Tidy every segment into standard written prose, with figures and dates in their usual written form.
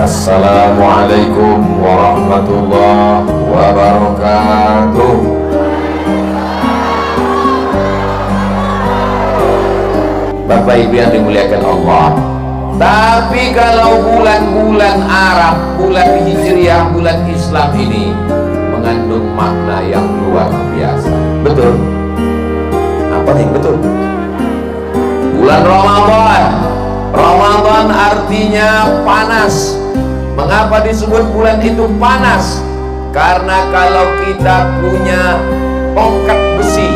Assalamualaikum warahmatullahi wabarakatuh. Bapak Ibu yang dimuliakan Allah, tapi kalau bulan-bulan Arab, bulan Hijriah, bulan Islam ini mengandung makna yang luar biasa. Betul? Apa yang betul? Bulan Ramadan. Ramadan artinya panas. Mengapa disebut bulan itu panas? Karena kalau kita punya tongkat besi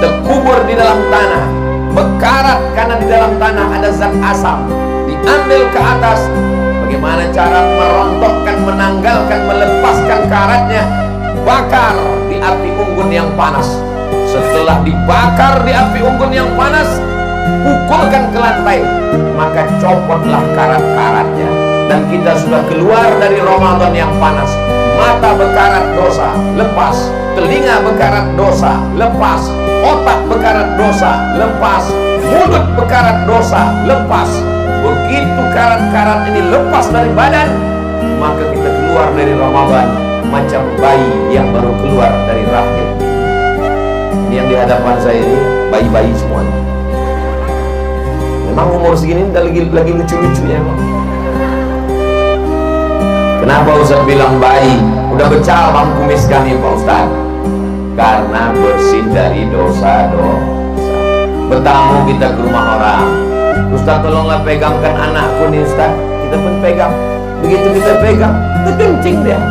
terkubur di dalam tanah, berkarat karena di dalam tanah ada zat asam, diambil ke atas, bagaimana cara merontokkan, menanggalkan, melepaskan karatnya? Bakar di api unggun yang panas. Setelah dibakar di api unggun yang panas, pukulkan ke lantai, maka copotlah karat-karatnya, dan kita sudah keluar dari Ramadan yang panas. Mata berkarat dosa, lepas. Telinga berkarat dosa, lepas. Otak berkarat dosa, lepas. Mulut berkarat dosa, lepas. Begitu karat-karat ini lepas dari badan, maka kita keluar dari Ramadan macam bayi yang baru keluar dari rahim. Ini yang di hadapan saya ini bayi-bayi semuanya. Memang umur segini lagi lucu-lucunya emang. Kenapa Ustaz bilang bayi? Udah bercabang kumis kami Pak Ustaz. Karena bersih dari dosa-dosa. Bertamu kita ke rumah orang, Ustaz tolonglah pegangkan anakku nih Ustaz. Kita pun pegang. Begitu kita pegang, terkencing dia.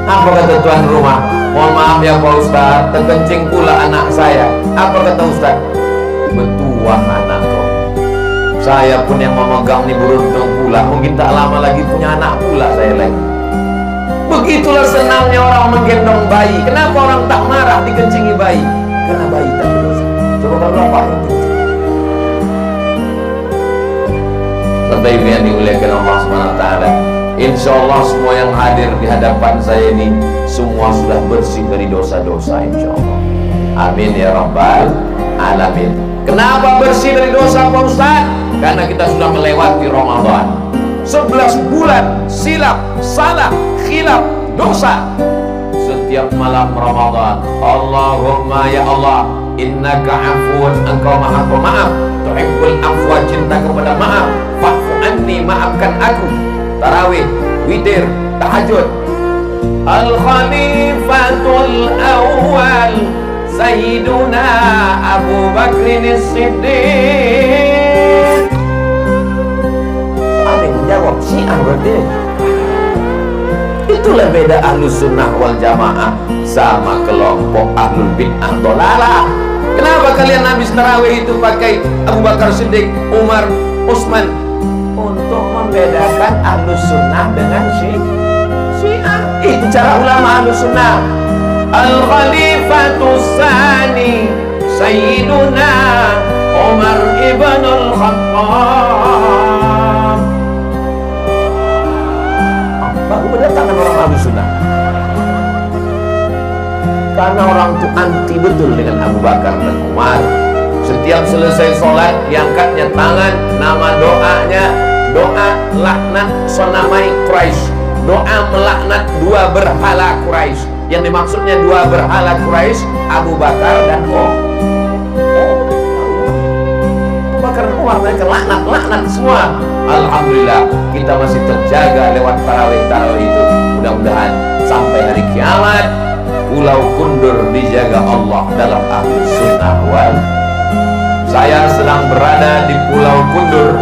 Apa kata tuan rumah? Mohon maaf ya Pak Ustaz, terkencing pula anak saya. Apa kata Ustaz? Betuah anakku. Saya pun yang memegang nih beruntung pula. Mungkin tak lama lagi punya anak pula saya lagi. Begitulah senangnya orang menggendong bayi. Kenapa orang tak marah dikencingi bayi? Karena bayi tak berdosa. Coba kalau apa yang kencing. Bapak Ibu yang dimuliakan Allah SWT, insya Allah semua yang hadir di hadapan saya ini semua sudah bersih dari dosa-dosa, insya Allah. Amin ya Rabbal Alamin. Kenapa bersih dari dosa Pak Ustaz? Karena kita sudah melewati Ramadan. 11 bulan silap, salah, khilaf, dosa. Setiap malam Ramadan, Allahumma ya Allah, innaka afuun, engkau maha pemaaf, tuhibbul afwa, cinta kepada maaf, fa'fu anni, maafkan aku. Tarawih, witir, tahajud. Al-Khalifatul Awwal Sayyiduna Abu Bakrin As-Siddiq. Ada yang menjawab Syiah berarti. Itulah beda Ahlus Sunnah wal Jamaah sama kelompok Ahlul Bid'ah Dhalalah. Kenapa kalian habis tarawih itu pakai Abu Bakar Siddiq, Umar, Utsman? Untuk membedakan Ahlus Sunnah dengan Syiah. Itu cara ulama Ahlus Sunnah. Al-Khalifatus Tsani Sayyiduna Umar ibn al-Khattab. Baru berdatangan orang Ahlus Sunnah. Karena orang itu anti betul dengan Abu Bakar dan Umar. Setiap selesai sholat diangkatnya tangan, nama doanya doa laknat sonamai Quraisy, doa melaknat dua berhala Quraisy. Yang dimaksudnya dua berhala Quraisy, Abu Bakar dan Abu Bakar dan Umar, mereka laknat semua. Alhamdulillah kita masih terjaga lewat tarawih itu. Mudah-mudahan sampai hari kiamat Pulau Kundur dijaga Allah dalam Ahlus Sunnah wal. Saya sedang berada di Pulau Kundur.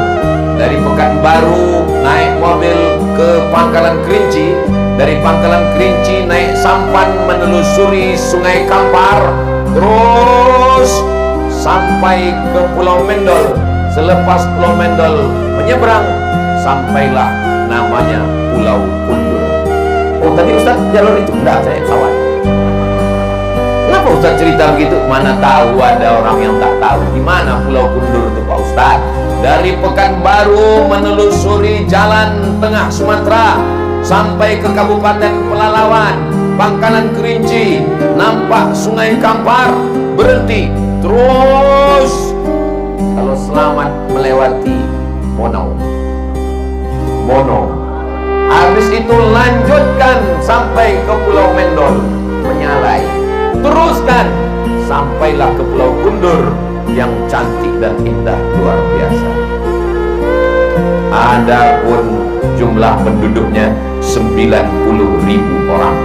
Dari Pekanbaru naik mobil ke Pangkalan Kerinci, dari Pangkalan Kerinci naik sampan menelusuri Sungai Kampar, terus sampai ke Pulau Mendol. Selepas Pulau Mendol menyeberang, sampailah namanya Pulau Kundur. Oh tadi Ustaz jalur itu? Enggak, saya kawan. Kenapa Ustaz cerita begitu? Mana tahu ada orang yang tak tahu di mana Pulau Kundur itu Pak Ustaz. Dari Pekanbaru menelusuri jalan tengah Sumatera sampai ke Kabupaten Pelalawan, Pangkalan Kerinci, nampak Sungai Kampar, berhenti, terus kalau selamat melewati Mono, Habis itu lanjutkan sampai ke Pulau Mendol, Menyalai. Teruskan sampailah ke Pulau Kundur yang cantik dan indah luar biasa. Adapun jumlah penduduknya 90.000 orang.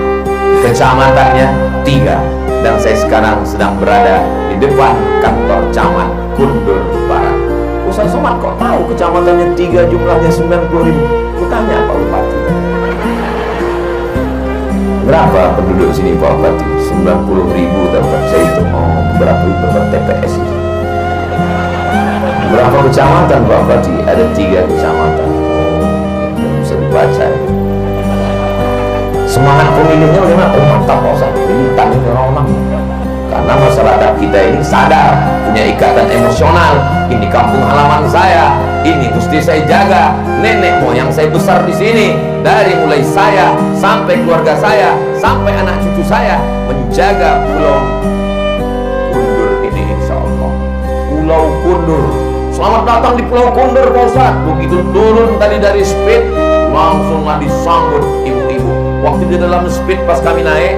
Kecamatannya 3. Dan saya sekarang sedang berada di depan kantor camat Kundur Barat. Ustaz Somad kok tahu kecamatannya 3 jumlahnya 90.000? Kutanya Pak Bupati. Berapa penduduk sini Pak Bupati? 90.000 dapat saya itu mau berapa TPS itu. Berapa kecamatan Pak Bupati? Ada 3 kecamatan. Bisa dibaca. Semangat pemilihnya bagaimana? Oh mantap Pak Ustaz, ini tanding orang-orang. Karena masyarakat kita ini sadar, punya ikatan emosional. Ini kampung halaman saya, ini mesti saya jaga. Nenek moyang saya besar di sini. Dari mulai saya sampai keluarga saya, sampai anak cucu saya, menjaga Pulau Kundur ini insya Allah. Pulau Kundur. Selamat datang di Pulau Kundur Pak Ustaz. Begitu turun tadi dari speed, langsunglah disambut ibu-ibu. Waktu di dalam speed pas kami naik,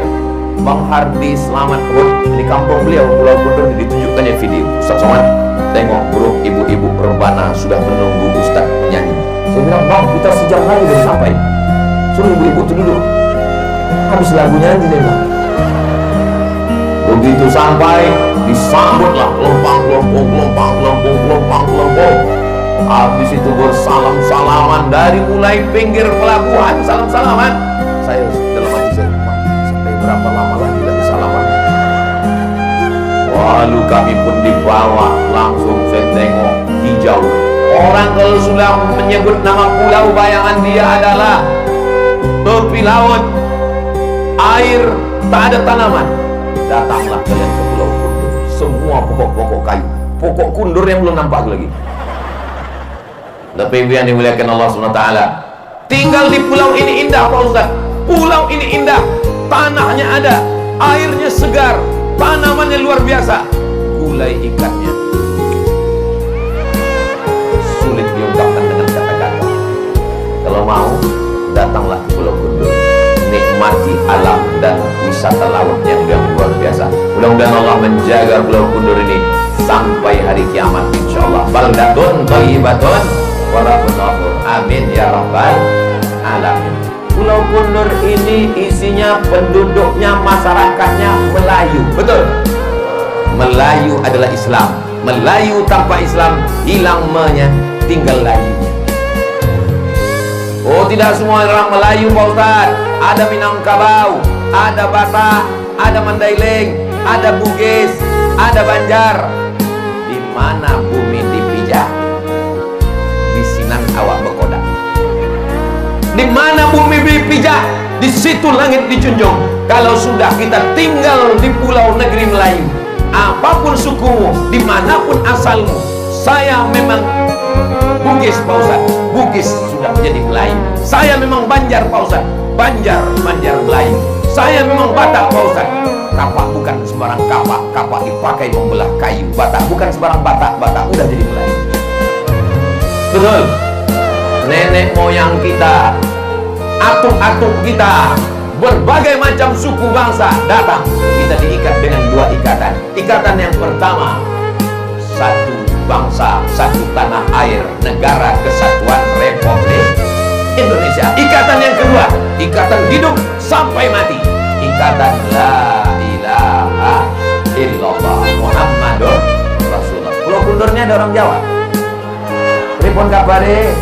Bang Hardi Selamat Hud di kampung beliau Pulau Kundur ditunjukkannya video. Ustaz Somad, tengok grup ibu-ibu rebana sudah menunggu Ustaz nyanyi. Saya bilang, Bang, kita sejam lagi baru sampai. Suruh ibu-ibu itu dulu. Habis lagunya aja dia bilang. Begitu sampai, disambutlah gelombang. Habis itu bersalam-salaman dari mulai pinggir pelabuhan, salam-salaman. Saya dalam hati saya, sampai berapa lama lagi salaman? Lalu kami pun dibawa, langsung saya tengok hijau. Orang kalau sudah menyebut nama pulau, bayangan dia adalah tepi laut, air, tak ada tanaman. Datanglah kalian ke Pulau Kundur. Semua pokok-pokok kayu, pokok kundur yang belum nampak lagi. Tapi yang dimuliakan Allah SWT, tinggal di pulau ini indah Pak Ustaz. Pulau ini indah, tanahnya ada, airnya segar, tanamannya luar biasa. Gulai ikannya sulit diungkapkan dengan kata-kata. Kalau mau, datanglah ke Pulau Kundur, nikmati alam dan wisata laut yang luar biasa. Mudah-mudahan Allah menjaga Pulau Kundur ini sampai hari kiamat insyaallah. Baldatun thayyibatun wa rabbun ghafur. Amin ya rabbal alamin. Pulau Kundur ini isinya penduduknya, masyarakatnya Melayu. Betul? Melayu adalah Islam. Melayu tanpa Islam hilang menya, tinggal layu. Oh, tidak semua orang Melayu Pak Ustaz. Ada Minangkabau, ada Batak, ada Mandailing, ada Bugis, ada Banjar. Di mana bumi dipijak, di sinan awak bekodak. Di mana bumi dipijak, di situ langit dijunjung. Kalau sudah kita tinggal di pulau negeri Melayu, apapun sukumu, dimanapun asalmu, saya memang Bugis Pak Ustaz, Bugis sudah menjadi Melayu. Saya memang Banjar Pak Ustaz, Banjar Melayu. Saya memang Batak Pak Ustaz. Kapak bukan sembarang kapak, kapak dipakai membelah kayu. Batak bukan sembarang Batak, Batak udah jadi Melayu. Betul? Nenek moyang kita, atuk-atuk kita, berbagai macam suku bangsa datang. Kita diikat dengan 2 ikatan. Ikatan yang pertama, satu bangsa, satu tanah air, negara kesatuan Republik Indonesia. Ikatan yang kedua, ikatan hidup sampai mati, ikatan la ilaha illallah Muhammadur Rasulullah. Pulau Kundurnya ada orang Jawa. Pripun kabare?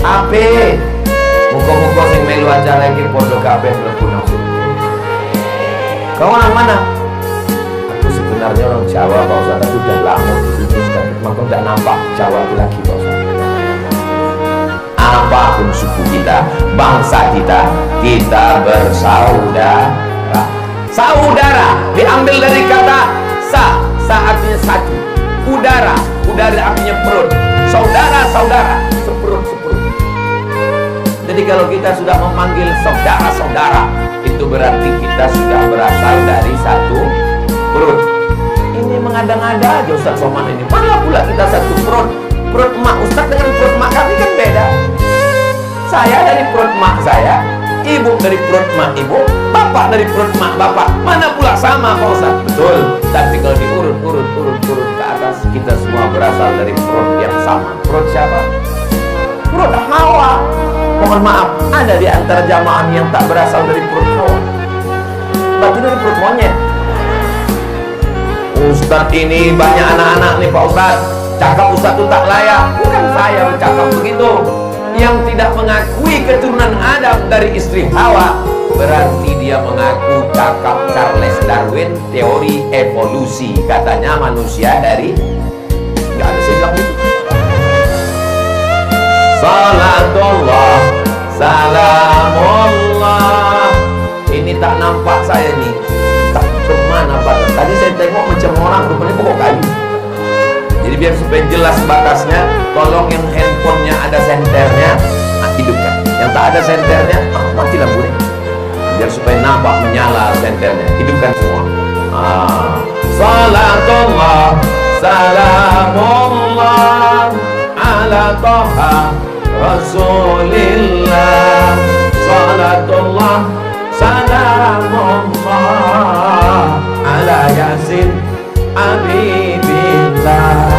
Ape? Muka-muka sing melu acara iki padha kabeh mlebu nang sini. Kau orang mana? Aku sebenarnya orang Jawa Pak Ustaz, tapi udah lama di sini, tapi memang tidak nampak Jawa itu lagi Pak Ustaz. Apapun suku kita, bangsa kita, kita bersaudara. Saudara diambil dari kata sa artinya satu. Udara artinya perut. Saudara, seperut. Jadi kalau kita sudah memanggil saudara, itu berarti kita sudah berasal dari satu perut. Ini mengada-ngada aja Ustaz Somad ini. Mana pula kita satu perut. Perut emak Ustaz dengan perut emak kami kan beda. Saya dari perut mak saya, ibu dari perut mak ibu, bapak dari perut mak bapak. Mana pula sama Pak Ustaz? Betul. Tapi kalau diurut ke atas, kita semua berasal dari perut yang sama. Perut siapa? Perut Hawa. Mohon maaf, ada di antara jamaah yang tak berasal dari perut Hawa, tapi dari perut monyet. Ustaz, ini banyak anak-anak nih Pak Ustaz, cakap Ustaz itu tak layak. Bukan saya bercakap begitu. Yang tidak mengakui keturunan Adam dari istri Hawa, berarti dia mengaku cakap Charles Darwin, teori evolusi. Katanya manusia dari, nggak ada saya bilang gitu. Salatullah, salamullah. Ini tak nampak saya nih, tak kemana batas. Tadi saya tengok macam orang rupanya pokok kayu. Jadi biar supaya jelas batasnya, tolong yang handphonenya ada senternya, hidupkan. Yang tak ada senternya, mati lampunya. Biar supaya nampak menyala senternya, hidupkan semua. Salatullah, salamullah ala Toha Rasulillah. Salatullah, salamullah ala Yasin Habibillah.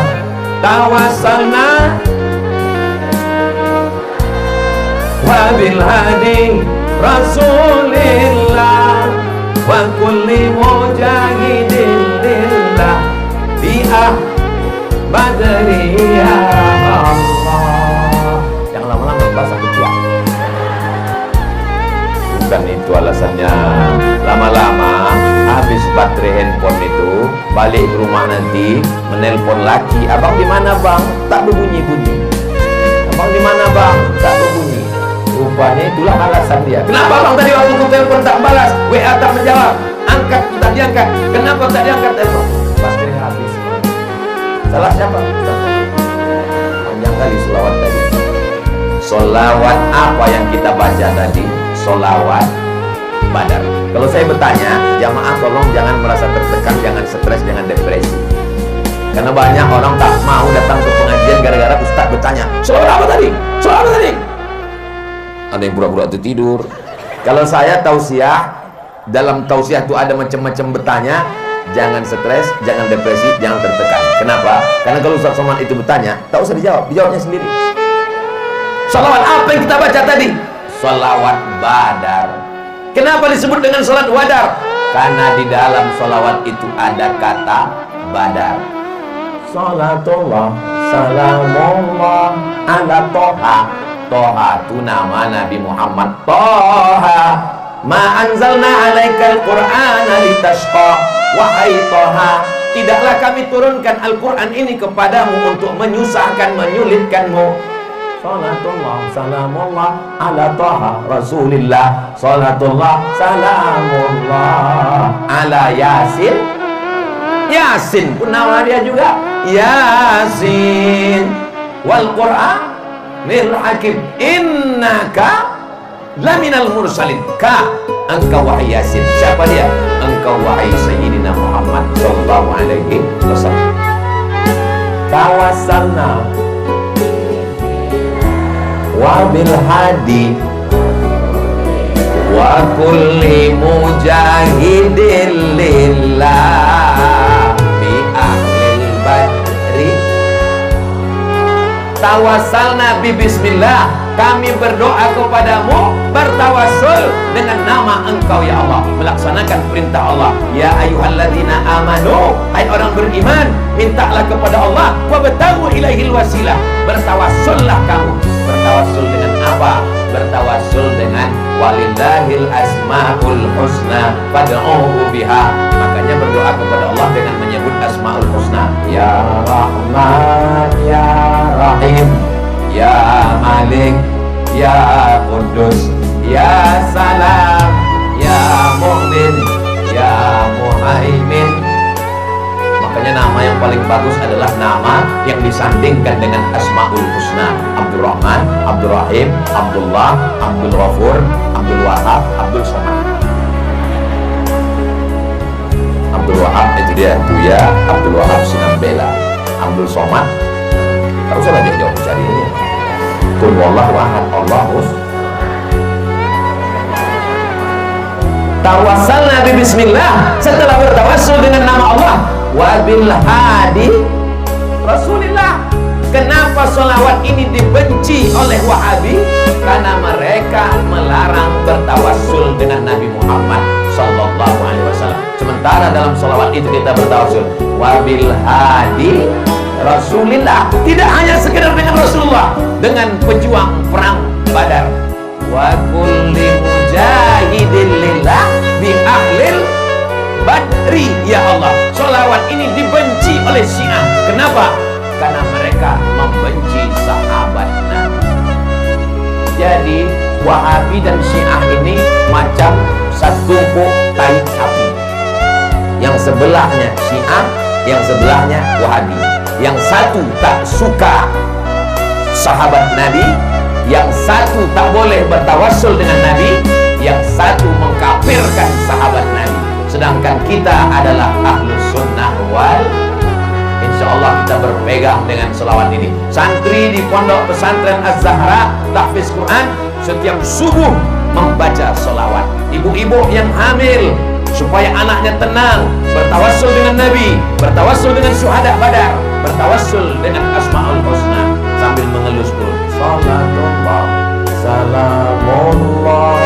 Tawassalna wabil hadi Rasulillah wa kulli mujahidin lillah bi'ah badri ya Allah. Yang lama-lama bahasa ketua. Bukan itu alasannya. Lama-lama habis baterai handphone itu, balik ke rumah nanti menelpon laki, abang di mana bang? Tak berbunyi-bunyi. Abang di mana bang? Tak berbunyi. Rupanya itulah alasan dia. Kenapa bang tadi waktu ku telepon tak balas, WA tak menjawab, angkat tak diangkat? Kenapa tak diangkat telepon? Baterai habis. Salah siapa? Panjang kali selawat tadi. Selawat apa yang kita baca tadi? Selawat Badar. Kalau saya bertanya, jamaah tolong jangan merasa tertekan, jangan stres, jangan depresi. Karena banyak orang tak mau datang ke pengajian gara-gara ustaz bertanya, selawat apa tadi? Selawat apa tadi? Ada yang pura-pura tidur. Kalau saya tausiah, dalam tausiah itu ada macam-macam bertanya, jangan stres, jangan depresi, jangan tertekan. Kenapa? Karena kalau Ustaz Somad itu bertanya, tak usah dijawab, dijawabnya sendiri. Salawat apa yang kita baca tadi? Salawat Badar. Kenapa disebut dengan salat Badar? Karena di dalam salawat itu ada kata Badar. Salatullah, salamullah ala Toha. Toha itu nama Nabi Muhammad. Toha ma anzalna alaikal qur'ana litashqa. Wahai Toha, tidaklah kami turunkan Al-Quran ini kepadamu untuk menyusahkan, menyulitkanmu. Salatullah, salamullah ala Toha Rasulillah. Salatullah, salamullah ala Yasin. Yasin pun nama dia juga, Yasin wal Qur'an lil hakim innaka laminal mursalin. Ka, engkau wahai Yasin. Siapa dia? Engkau wahai Sayyidina Muhammad sallallahu alaihi wasallam. Tawassalna wa bil hadi wa kulli mujahidin lillah bi ahlil badri. Tawassalna bi bismillah, kami berdoa kepadamu, bertawassul dengan nama engkau ya Allah, melaksanakan perintah Allah. Ya ayyuhalladzina amanu, hai orang beriman, mintalah kepada Allah, wabtaghu ilaihil wasilah, bertawassullah kamu. Bertawassul dengan apa? Bertawassul dengan walillahil asmaul husna fad'uhu biha. Makanya berdoa kepada Allah dengan menyebut asmaul husna. Ya Rahman, Ya Rahim, Ya Malik, Ya Qudus, Ya Salam, Ya Mu'min, Ya Muhaimin. Makanya nama yang paling bagus adalah nama yang disandingkan dengan Asmaul Husna. Abdul Rahman, Abdul Rahim, Abdullah, Abdul Ghafur, Abdul Wahab, Abdul Somad. Abdul Wahab itu dia Buya, Abdul Wahab Sinambela, Abdul Somad. Tak usah jauh-jauh cari ini. Qul wallahu ahad, Allahus tawassalna bismillah, setelah bertawassul dengan nama Allah, wabil hadi Rasulillah. Kenapa sholawat ini dibenci oleh Wahabi? Karena mereka melarang bertawassul dengan Nabi Muhammad Sallallahu Alaihi Wasallam. Sementara dalam sholawat itu kita bertawassul wabil hadi Rasulillah. Tidak hanya sekedar dengan Rasulullah, dengan pejuang perang Badar. Wa kulli mujahidin lillah bi ahlil badri. Ya Allah, sholawat ini dibenci oleh Syiah. Kenapa? Karena mereka membenci sahabat Nabi. Jadi Wahabi dan Syiah ini macam satu tai sapi. Yang sebelahnya Syiah, yang sebelahnya Wahabi. Yang satu tak suka sahabat Nabi, yang satu tak boleh bertawassul dengan Nabi, yang satu mengkafirkan sahabat Nabi. Sedangkan kita adalah ahlus sunnah wal, insyaallah kita berpegang dengan selawat ini. Santri di Pondok Pesantren Az-Zahra tahfiz Quran setiap subuh membaca selawat. Ibu-ibu yang hamil supaya anaknya tenang, bertawassul dengan Nabi, bertawassul dengan syuhada Badar, bertawassul dengan Asmaul Husna sambil mengelus perut. Salatullah, salamullah.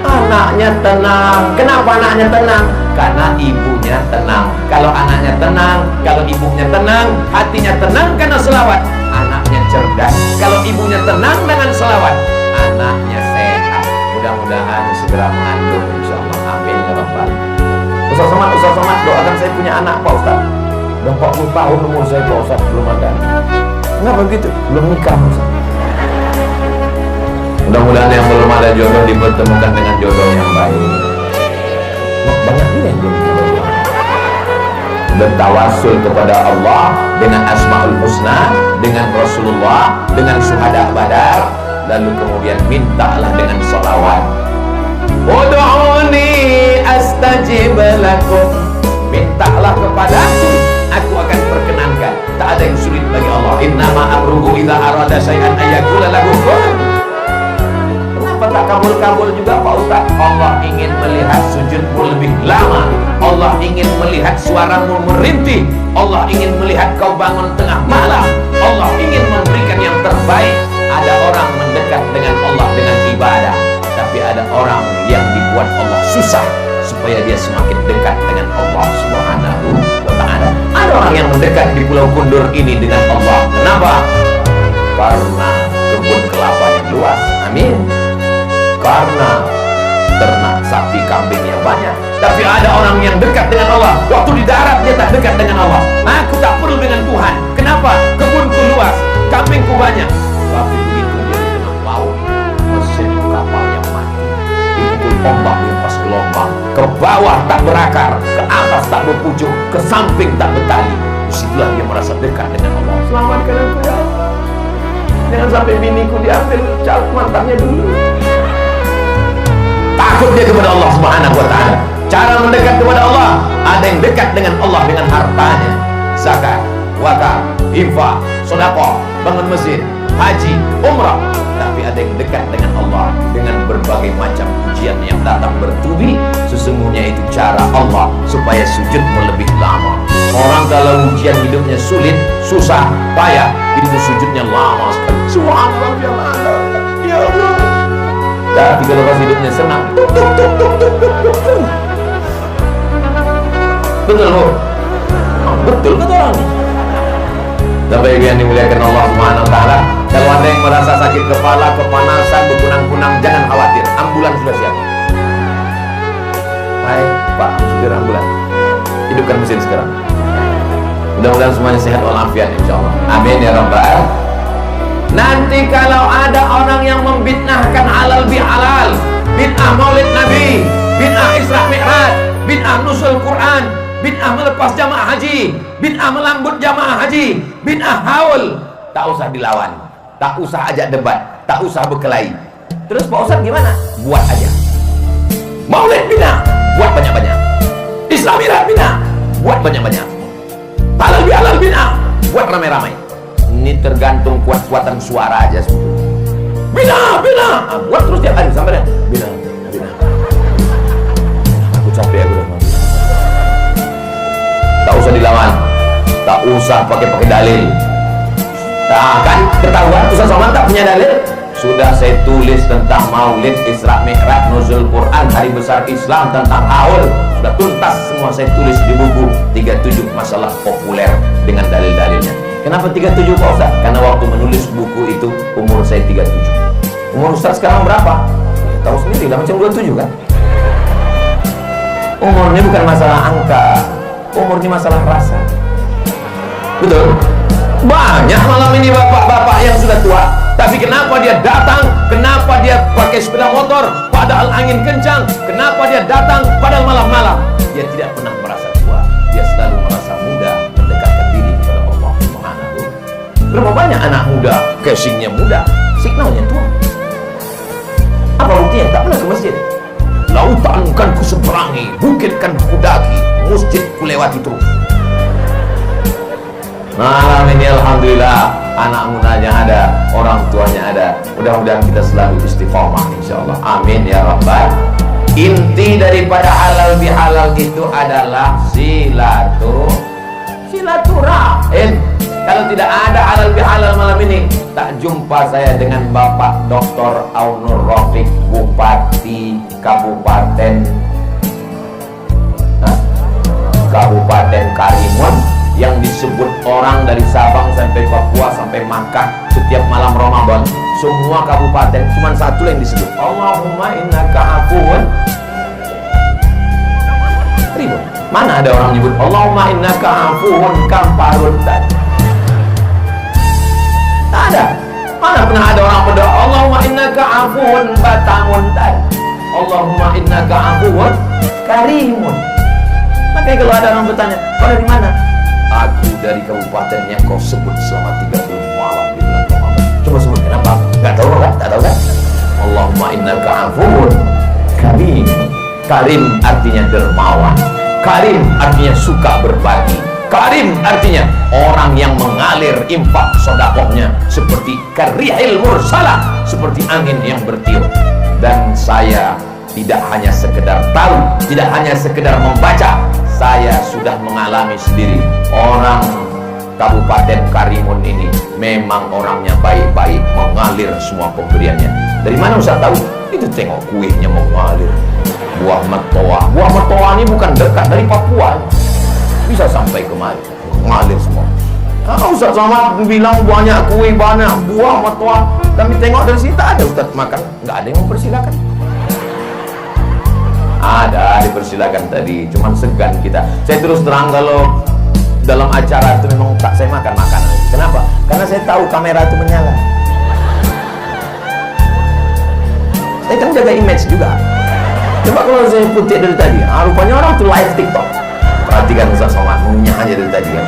Anaknya tenang. Kenapa anaknya tenang? Karena ibunya tenang. Kalau anaknya tenang, kalau ibunya tenang, hatinya tenang karena selawat, anaknya cerdas. Kalau ibunya tenang dengan selawat, anaknya sehat. Mudah-mudahan segera mengandung, insyaallah. Amin ya rabbal. Ustaz Somad, doakan saya punya anak Pak Ustaz. Udah 40 tahun umur saya Pak Ustaz, belum ada. Kenapa begitu? Belum nikah Ustaz. Mudah-mudahan yang belum ada jodoh dipertemukan dengan jodoh yang baik. Banyak ini yang belum jodoh. Bertawassul kepada Allah dengan Asmaul Husna, dengan Rasulullah, dengan syuhada Badar, lalu kemudian mintalah dengan sholawat. Ud'uni astajib lakum. Mintalah kepadaku, aku akan perkenankan. Tak ada yang sulit bagi Allah. Innama amruhu idza arada syai'an ayyaqula lahu kun. Kenapa tak kabul-kabul juga Pak Ustaz? Allah ingin melihat sujudmu lebih lama. Allah ingin melihat suaramu merintih. Allah ingin melihat kau bangun tengah malam. Allah ingin memberikan yang terbaik. Ada orang mendekat dengan Allah dengan ibadah, tapi ada orang yang dibuat Allah susah supaya dia semakin dekat dengan Allah Subhanahu wa ta'ala. Ada orang yang mendekat di Pulau Kundur ini dengan Allah. Kenapa? Karena kebun kelapanya luas. Amin. Karena ternak sapi kambing yang banyak. Tapi ada orang yang dekat dengan Allah. Waktu di darat dia tak dekat dengan Allah. Aku tak perlu dengan Tuhan. Kenapa? Kebunku luas, kambingku banyak. Tapi begitu dia di tengah laut, mesin kapalnya mati. Dipukul ombak yang pas gelombang. Ke bawah tak berakar, ke atas tak berpucuk, ke samping tak bertali. Disitulah dia merasa dekat dengan Allah. Selamatkan aku ya Allah. Jangan sampai biniku diambil calon mantannya dulu. Takut dia kepada Allah Subhanahu wa ta'ala. Cara mendekat kepada Allah, ada yang dekat dengan Allah dengan hartanya, zakat, wakaf, infak, sedekah, bangun masjid, haji, umrah. Tapi ada yang dekat dengan Allah dengan berbagai macam ujian yang datang bertubi. Sesungguhnya itu cara Allah supaya sujudmu lebih lama. Orang kalau ujian hidupnya sulit, susah, payah, itu sujudnya lama sekali. Subhanallah ya Allah, ya Allah. Tapi kalau pas hidupnya senang, betul loh, betul kata orang. Bapak Ibu yang dimuliakan Allah Subhanahu wa ta'ala, kalau ada yang merasa sakit kepala, kepanasan, berkunang-kunang, jangan khawatir, ambulan sudah siap. Hai Pak, supir ambulan, hidupkan mesin sekarang. Mudah-mudahan semuanya sehat walafiat insyaallah. Amin ya rabbal. Nanti kalau ada orang yang membid'ahkan halal bihalal, bid'ah maulid Nabi, bid'ah Isra Mi'raj, bid'ah nusul Quran, bid'ah melepas jamaah haji, bid'ah melambut jamaah haji, bid'ah haul, tak usah dilawan, tak usah ajak debat, tak usah berkelahi. Terus Pak Ustaz gimana? Buat aja. Maulid bid'ah, buat banyak-banyak. Isra Mi'raj bid'ah, buat banyak-banyak. Halal bihalal bid'ah, buat ramai-ramai. Ini tergantung kuat-kuatan suara aja sebetulnya. Bina, buat terus tiap hari sampai deh. Bina. Nggak usah pakai dalil. Nah kan ketahuan Ustaz Somad tak punya dalil. Sudah saya tulis tentang Maulid, Isra Mi'raj, Nuzul Quran, Hari Besar Islam, tentang haul. Sudah tuntas semua saya tulis di buku 37 masalah populer dengan dalil-dalilnya. Kenapa 37 Pak Ustaz? Karena waktu menulis buku itu umur saya 37. Umur Ustaz sekarang berapa? Ya, tahu sendiri lah, macam 27 kan? Umur ini bukan masalah angka, umur ini masalah rasa. Betul? Banyak malam ini bapak-bapak yang sudah tua, tapi kenapa dia datang? Kenapa dia pakai sepeda motor padahal angin kencang? Kenapa dia datang padahal malam-malam? Dia tidak pernah merasa tua, dia selalu merasa muda, mendekatkan diri kepada Allah Subhanahu. Berapa banyak anak muda, casingnya muda, signalnya tua. Apa buktinya? Tak pernah ke masjid. Lautan kan ku seberangi, bukit kan ku daki, masjid ku lewati terus. Malam ini alhamdulillah anak mudanya ada, orang tuanya ada. Mudah-mudahan kita selalu istiqomah insyaallah. Amin ya rabbal. Inti daripada halal bihalal itu adalah silaturahim. Kalau tidak ada halal bihalal malam ini, tak jumpa saya dengan Bapak Dr. Aunur Rafiq, Bupati Kabupaten Karimun, yang disebut orang dari Sabang sampai Papua sampai Makkah setiap malam Ramadan, semua kabupaten cuma satu yang disebut, Allahumma innaka afuwun karimun. Mana ada orang nyebut Allahumma innaka afuwun kamparun? Tak ada. Mana pernah ada orang berdoa Allahumma innaka afuwun batamun? Allahumma innaka afuwun karimun. Makanya kalau ada orang bertanya, kau dari mana? Aku dari kabupaten yang kau sebut selama 30 malam di bulan Ramadan. Coba sebut kenapa? Gak tahu kan? Tak tahu kan? Allahumma innaka afuwun karim. Karim artinya dermawan. Karim artinya suka berbagi. Karim artinya orang yang mengalir infak sedekahnya seperti karihil mursalah, seperti angin yang bertiup. Dan saya tidak hanya sekedar tahu, tidak hanya sekedar membaca, saya sudah mengalami sendiri. Orang Kabupaten Karimun ini memang orangnya baik-baik, mengalir semua pemberiannya. Dari mana Ustaz tahu? Itu tengok kuihnya mengalir. Buah metoa ini bukan dekat dari Papua, bisa sampai kemari, mengalir semua. Ustaz Somad bilang banyak kue, banyak buah metoa, kami tengok dari sini tak ada Ustaz makan, nggak ada yang mempersilakan. Ada dipersilakan tadi, cuman segan kita. Saya terus terang kalau dalam acara itu memang tak saya makan makanan. Kenapa? Karena saya tahu kamera itu menyala. Saya kan jaga image juga. Coba kalau saya putih dari tadi, rupanya orang tuh live TikTok. Perhatikan Ustaz Somad, ngunyah aja dari tadi kan.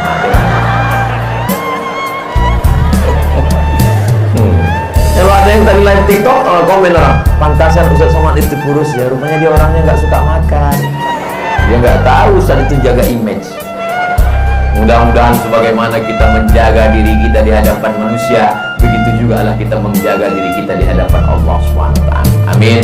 Kalau ada yang tadi live TikTok, komen orang, pantasan Ustaz Somad itu kurus ya, rupanya dia orangnya nggak suka makan. Dia nggak tahu Ustaz itu jaga image. Mudah-mudahan sebagaimana kita menjaga diri kita di hadapan manusia, begitu juga lah kita menjaga diri kita di hadapan Allah SWT. Amin.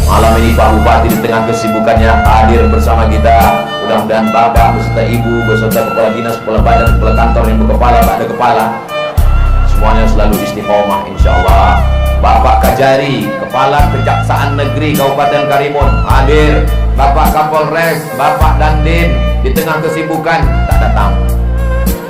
Malam ini Pak Bupati di tengah kesibukannya hadir bersama kita. Mudah-mudahan Bapak beserta Ibu, beserta Kepala Dinas, Kepala Badan, Kepala Kantor yang berkepala, tak ada kepala, semuanya selalu istiqomah insyaallah. Bapak Kajari, Kepala Kejaksaan Negeri Kabupaten Karimun hadir. Bapak Kapolres, Bapak Dandim di tengah kesibukan tak datang,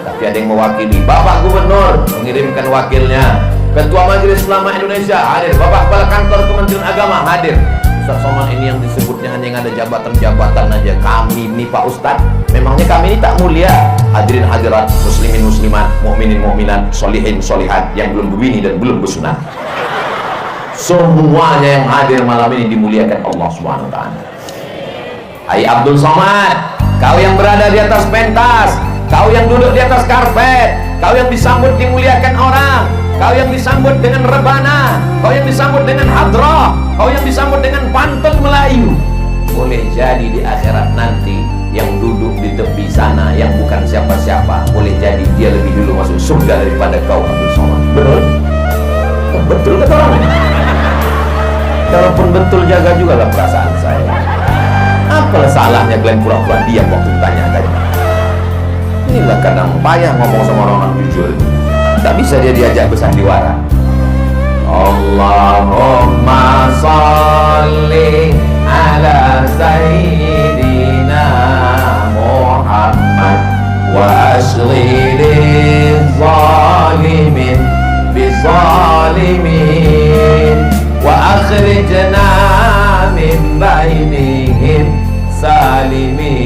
tapi ada yang mewakili. Bapak Gubernur mengirimkan wakilnya. Ketua Majelis Ulama Indonesia hadir. Bapak Kepala Kantor Kementerian Agama hadir. Ustaz Somad ini yang disebutnya hanya yang ada jabatan-jabatan aja. Kami ini Pak Ustadz, memangnya kami ini tak mulia? Hadirin hadirat, muslimin muslimat, mukminin mukminat, solihin solihat yang belum berbini dan belum bersunat, semuanya yang hadir malam ini dimuliakan Allah Subhanahu wa ta'ala. Hai Abdul Somad, kau yang berada di atas pentas, kau yang duduk di atas karpet, kau yang disambut dimuliakan orang, kau yang disambut dengan rebana, kau yang disambut dengan hadrah, kau yang disambut dengan pantun Melayu. Boleh jadi di akhirat nanti yang duduk di tepi sana yang bukan siapa-siapa, boleh jadi dia lebih dulu masuk surga daripada kau Abdul Somad. Betul? Betul kata orang ini. Kalaupun betul, jaga juga lah perasaan saya. Apalah salahnya kalian pura-pura diam waktu ditanya tadi? Inilah kadang payah ngomong sama orang jujur, tak bisa dia diajak bersandiwara. Allahumma salli ala sayyidina Muhammad wa asghilil zalimin bizalimin wa akhrijna min bainihim salimin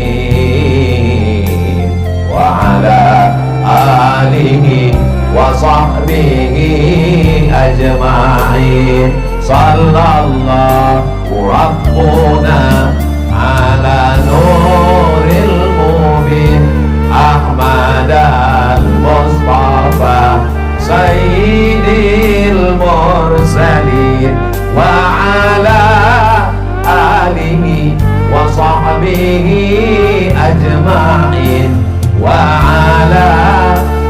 wa ala alihi wa sahbihi ajma'in. Sallallahu rabbuna ala nuril mubin Ahmad al-Mustafa sayyidil mursalin wa ala alihi wa sahbihi ajma'in wa ala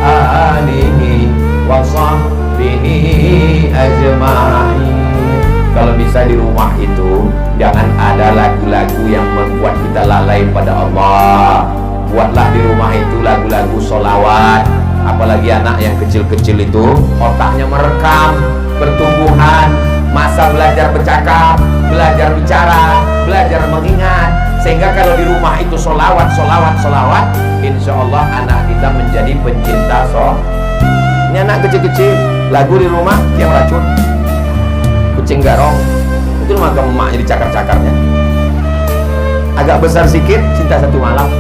alihi wa sahbihi ajma'in. Kalau bisa di rumah itu jangan ada lagu-lagu yang membuat kita lalai pada Allah. Buatlah di rumah itu lagu-lagu sholawat. Apalagi anak yang kecil-kecil itu otaknya merekam pertumbuhan, masa belajar bercakap, belajar bicara, belajar mengingat. Sehingga kalau di rumah itu sholawat, insya Allah anak kita menjadi pencinta Ini anak kecil-kecil, lagu di rumah yang racun, kucing garong, itu rumah emaknya dicakar-cakarnya. Agak besar sedikit, cinta satu malam,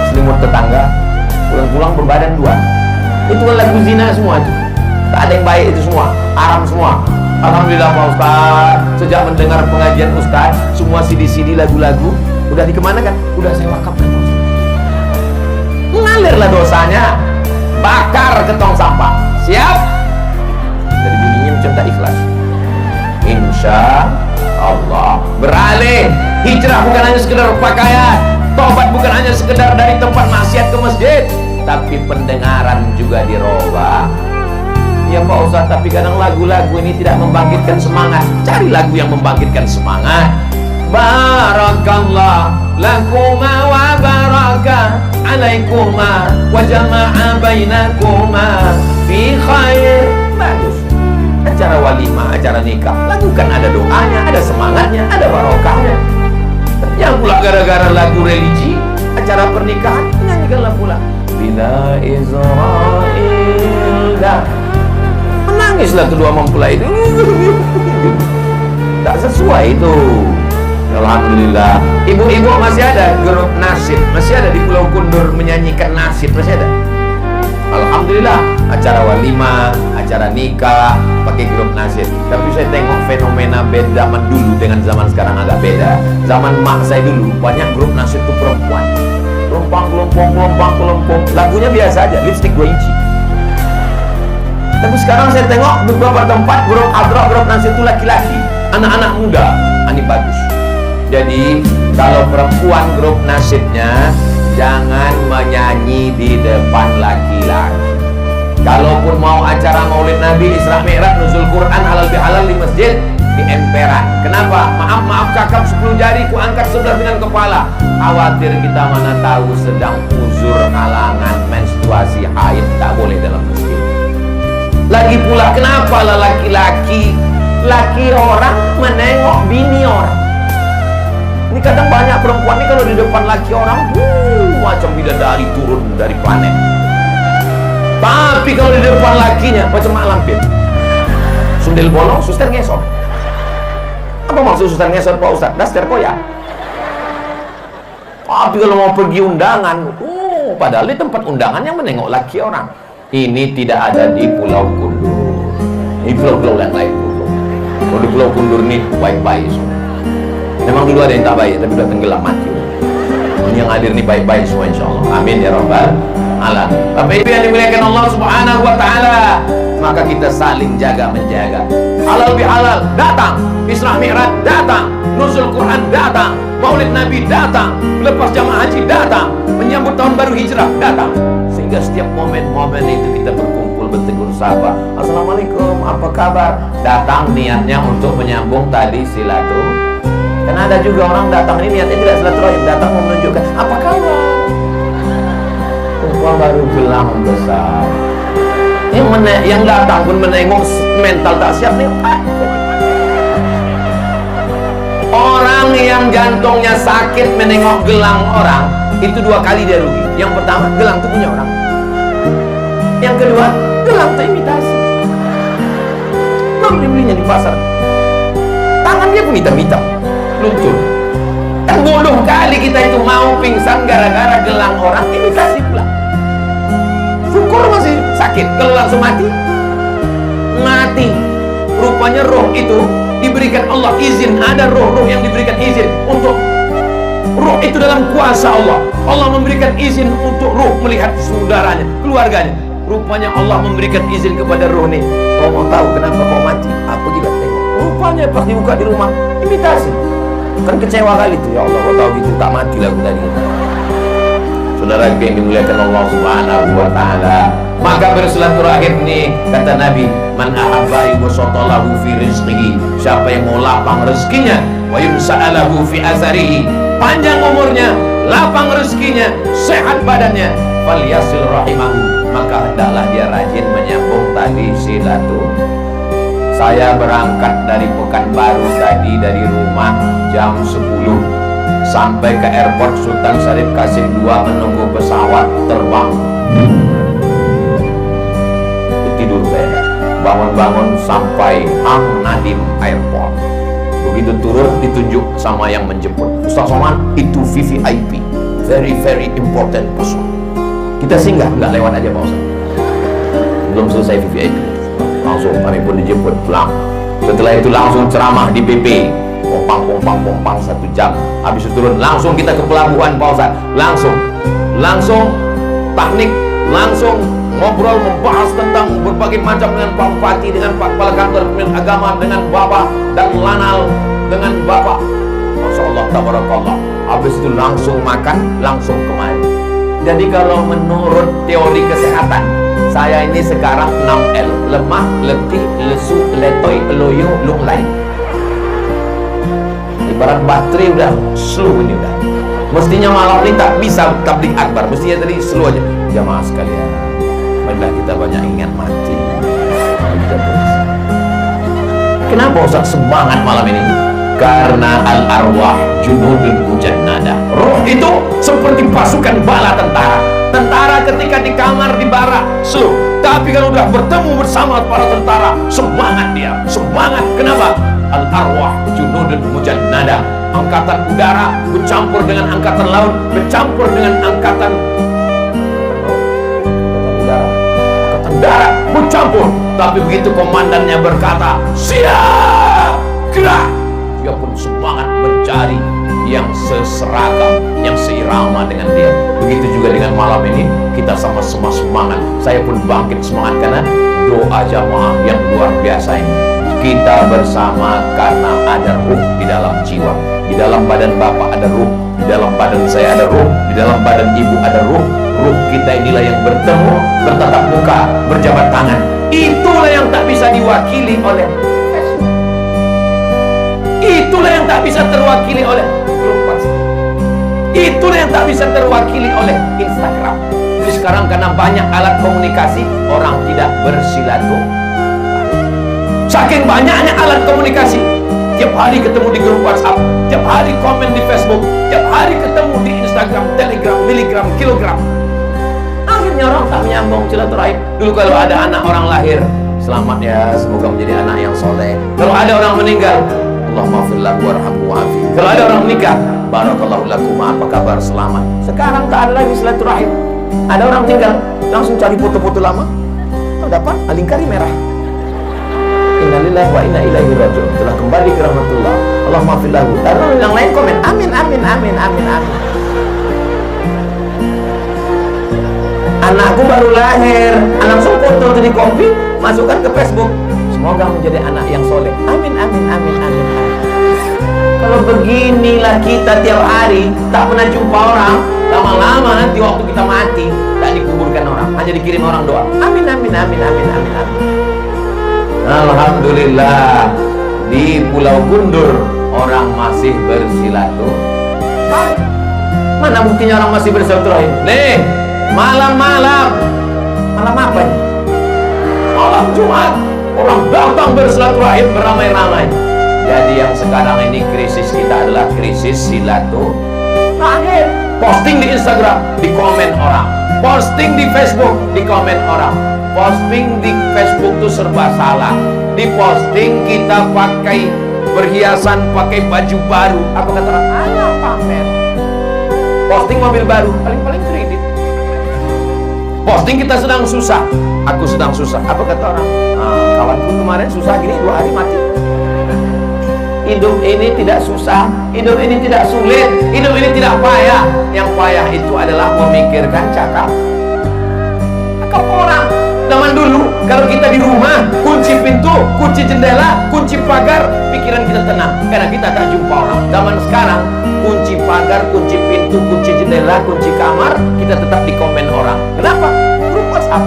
selimut tetangga, pulang-pulang berbadan dua. Itu kan lagu zina semua itu. Tak ada yang baik itu semua, haram semua. Alhamdulillah Pak Ustaz, sejak mendengar pengajian Ustaz, semua CD-CD lagu-lagu udah dikemanakan? Udah saya wakafkan. Mengalirlah dosanya, bakar ke tong sampah. Siap? Dari bunyinya macam tak ikhlas. Insya Allah beralih. Hijrah bukan hanya sekedar pakaian, tobat bukan hanya sekedar dari tempat maksiat ke masjid, tapi pendengaran juga dirubah. Ya Pak Ustaz, tapi kadang lagu-lagu ini tidak membangkitkan semangat. Cari lagu yang membangkitkan semangat. Barakallah lakuma wa baraka alaikuma wa jama'a bainakuma fi khair. Bagus. Acara walimah, acara nikah, lagu kan ada doanya, ada semangatnya, ada barokahnya. Yang pula gara-gara lagu religi, acara pernikahan, nyanyikanlah pula Bila Israel dah. Menangislah kedua mempelai itu. Tak sesuai itu. Alhamdulillah. Ibu-ibu masih ada grup nasyid, masih ada di Pulau Kundur menyanyikan nasyid, masih ada. Alhamdulillah. Acara walimah, acara nikah pakai grup nasyid. Tapi saya tengok fenomena band zaman dulu dengan zaman sekarang agak beda. Zaman mak saya dulu banyak grup nasyid itu perempuan. Kelompong, lagunya biasa aja, lipstick 2 inci. Tapi sekarang saya tengok beberapa tempat grup adra, grup nasyid itu laki-laki, anak-anak muda. Ini bagus. Jadi kalau perempuan grup nasyidnya jangan menyanyi di depan laki-laki. Kalaupun mau acara Maulid Nabi, Isra Mi'raj, nuzul Quran, halal bihalal di masjid, di emperan. Kenapa? Maaf cakap 10 jari, ku angkat sebelah dengan kepala. Khawatir kita mana tahu sedang uzur halangan menstruasi haid, tak boleh dalam masjid. Lagi pula kenapa lah laki orang menengok bini orang. Ini kadang banyak perempuan ini kalau di depan laki orang macam bidadari turun dari planet. Tapi kalau di depan lakinya macam mak lampir, sundel bolong, suster ngesot. Apa maksud suster ngesot Pak Ustaz? Daster koyak. Tapi kalau mau pergi undangan, padahal di tempat undangan yang menengok laki orang. Ini tidak ada di Pulau Kundur. Ini pulau-pulau yang lain. Kalau di Pulau Kundur ini baik-baik semua. Memang dulu ada yang tak baik, tapi sudah tenggelam mati. Yang hadir ini baik-baik semua insya Allah. Amin ya rabbal alamin. Bapak Ibu yang dimuliakan Allah Subhanahu wa taala, maka kita saling jaga menjaga. Halal bihalal datang, Isra Mi'raj datang, nuzul Quran datang, Maulid Nabi datang, lepas jamaah haji datang, menyambut tahun baru hijrah datang. Sehingga setiap momen-momen itu kita berkumpul bertegur sapa. Assalamualaikum, apa kabar? Datang niatnya untuk menyambung tali silaturahim. Karena ada juga orang datang ini niatnya tidak silaturahim, datang mau menunjukkan apa kabar. Wah, baru gelang besar. Yang datang pun menengok mental tak siap nih. Orang yang jantungnya sakit menengok gelang orang, itu 2 kali dia rugi. Yang pertama, gelang itu punya orang. Yang kedua, gelang itu imitasi. Belum dibelinya di pasar. Tangan dia pun hitam-hitam, luntur. Kan bodoh kali kita itu mau pingsan gara-gara gelang orang imitasi pula. Syukur masih sakit, kalau langsung mati. Mati. Rupanya roh itu diberikan Allah izin. Ada roh-roh yang diberikan izin untuk roh itu dalam kuasa Allah. Allah memberikan izin untuk roh melihat saudaranya, keluarganya. Rupanya Allah memberikan izin kepada roh nih. Kau mau tahu kenapa kau mati? Apa gila tengok. Rupanya pas dibuka di rumah, imitasi. Kan kecewa kali tuh, ya Allah, kau tahu gitu tak mati lah aku tadi. Saudara yang dimuliakan Allah Subhanahu wa taala, maka bersilaturahim nih kata Nabi, man ahabba yusatalahu fi rizqihi, siapa yang mau lapang rezekinya, wa yumsa'alahu fi azarihi, panjang umurnya, lapang rezekinya, sehat badannya, falyasil rahimahu, maka hendaklah dia rajin menyambung tali silaturahim. Saya berangkat dari Pekanbaru tadi dari rumah jam 10 sampai ke airport Sultan Syarif Qasim II menunggu pesawat terbang. Tidur saya, bangun-bangun sampai Hang Nadim Airport. Begitu turun ditunjuk sama yang menjemput, Ustaz Somad, itu VVIP, very very important person. Kita singgah, nggak lewat aja Pak Ustaz. Belum selesai VVIP, langsung kami pun dijemput pulang. Setelah itu langsung ceramah di BP, pompang 1 jam. Habis itu turun langsung kita ke pelabuhan Pak Ustaz, langsung teknik, langsung ngobrol membahas tentang berbagai macam dengan Pak Bupati, dengan Pak Kepala Kantor Pemilihan Agama, dengan Bapak dan Lanal, dengan Bapak. Masya Allah, tabarakallah. Habis itu langsung makan, langsung kemari. Jadi kalau menurut teori kesehatan, saya ini sekarang 6L, lemah, letih, lesu, letoy, loyo, lunglai. Ibarat baterai udah slow ini udah. Mestinya malam ini tak bisa tabligh akbar, mestinya tadi slow aja. Jamaah sekalian, marilah kita banyak ingat mati. Kenapa Ustaz semangat malam ini? Karena al-arwah junudun mujannada. Roh itu seperti pasukan bala tentara. Tentara ketika di kamar di barak slow, tapi kalau udah bertemu bersama para tentara, semangat dia, semangat. Kenapa? Al-arwah junudun mujannada. Angkatan udara bercampur dengan angkatan laut, bercampur dengan angkatan udara, angkatan darat bercampur. Tapi begitu komandannya berkata siap, gerak, dia pun semangat mencari yang seseragam, yang seirama dengan dia. Begitu juga dengan malam ini, kita sama-sama semangat. Saya pun bangkit semangat karena doa jamaah yang luar biasa ini. Kita bersama karena ada ruh di dalam jiwa. Di dalam badan Bapak ada ruh, di dalam badan saya ada ruh, di dalam badan Ibu ada ruh. Ruh kita inilah yang bertemu, bertatap muka, berjabat tangan. Itulah yang tak bisa diwakili oleh Facebook. Itulah yang tak bisa terwakili oleh grup WhatsApp. Itulah yang tak bisa terwakili oleh Instagram. Jadi sekarang karena banyak alat komunikasi, orang tidak bersilaturahmi. Saking banyaknya alat komunikasi, tiap hari ketemu di grup WhatsApp, tiap hari komen di Facebook, tiap hari ketemu di Instagram, Telegram, miligram, kilogram. Akhirnya orang tak menyambung silaturahim. Dulu kalau ada anak orang lahir, selamat ya, semoga menjadi anak yang soleh. Kalau ada orang meninggal, Allahumma firlahu warhamhu wa'afi. Kalau ada orang menikah, barakallahu lakum, apa kabar, selamat. Sekarang tak ada lagi silaturahim. Ada orang meninggal, langsung cari foto-foto lama. Oh, dapat alingkari merah. Innalillahi wa inna ilaihi raji'un. Telah kembali ke rahmatullah. Allahumma fil lahu. Lalu yang lain komen amin amin amin amin amin. Anakku baru lahir, langsung foto di kompi, masukkan ke Facebook. Semoga menjadi anak yang soleh. Amin amin amin amin. Kalau beginilah kita tiap hari, tak pernah jumpa orang, lama-lama nanti waktu kita mati tak dikuburkan orang, hanya dikirim orang doa. Amin amin amin amin amin amin. Alhamdulillah, di Pulau Kundur orang masih bersilaturahim. Mana buktinya orang masih bersilaturahim? Nih, malam-malam. Malam apa ini? Malam Jumat. Orang datang bersilaturahim beramai-ramai. Jadi yang sekarang ini krisis kita adalah krisis silaturahim. Posting di Instagram, di komen orang. Posting di Facebook, di komen orang. Posting di Facebook tuh serba salah. Di posting kita pakai perhiasan, pakai baju baru. Apa kata orang? Ayo pamer. Posting mobil baru, paling-paling kredit. Posting kita sedang susah, aku sedang susah. Apa kata orang? Kawanku kemarin susah gini 2 hari mati. Hidup ini tidak susah, hidup ini tidak sulit, hidup ini tidak payah. Yang payah itu adalah memikirkan cakap orang. Zaman dulu kalau kita di rumah, kunci pintu, kunci jendela, kunci pagar, pikiran kita tenang karena kita tak jumpa orang. Zaman sekarang kunci pagar, kunci pintu, kunci jendela, kunci kamar, kita tetap di komen orang. Kenapa? Grup WhatsApp,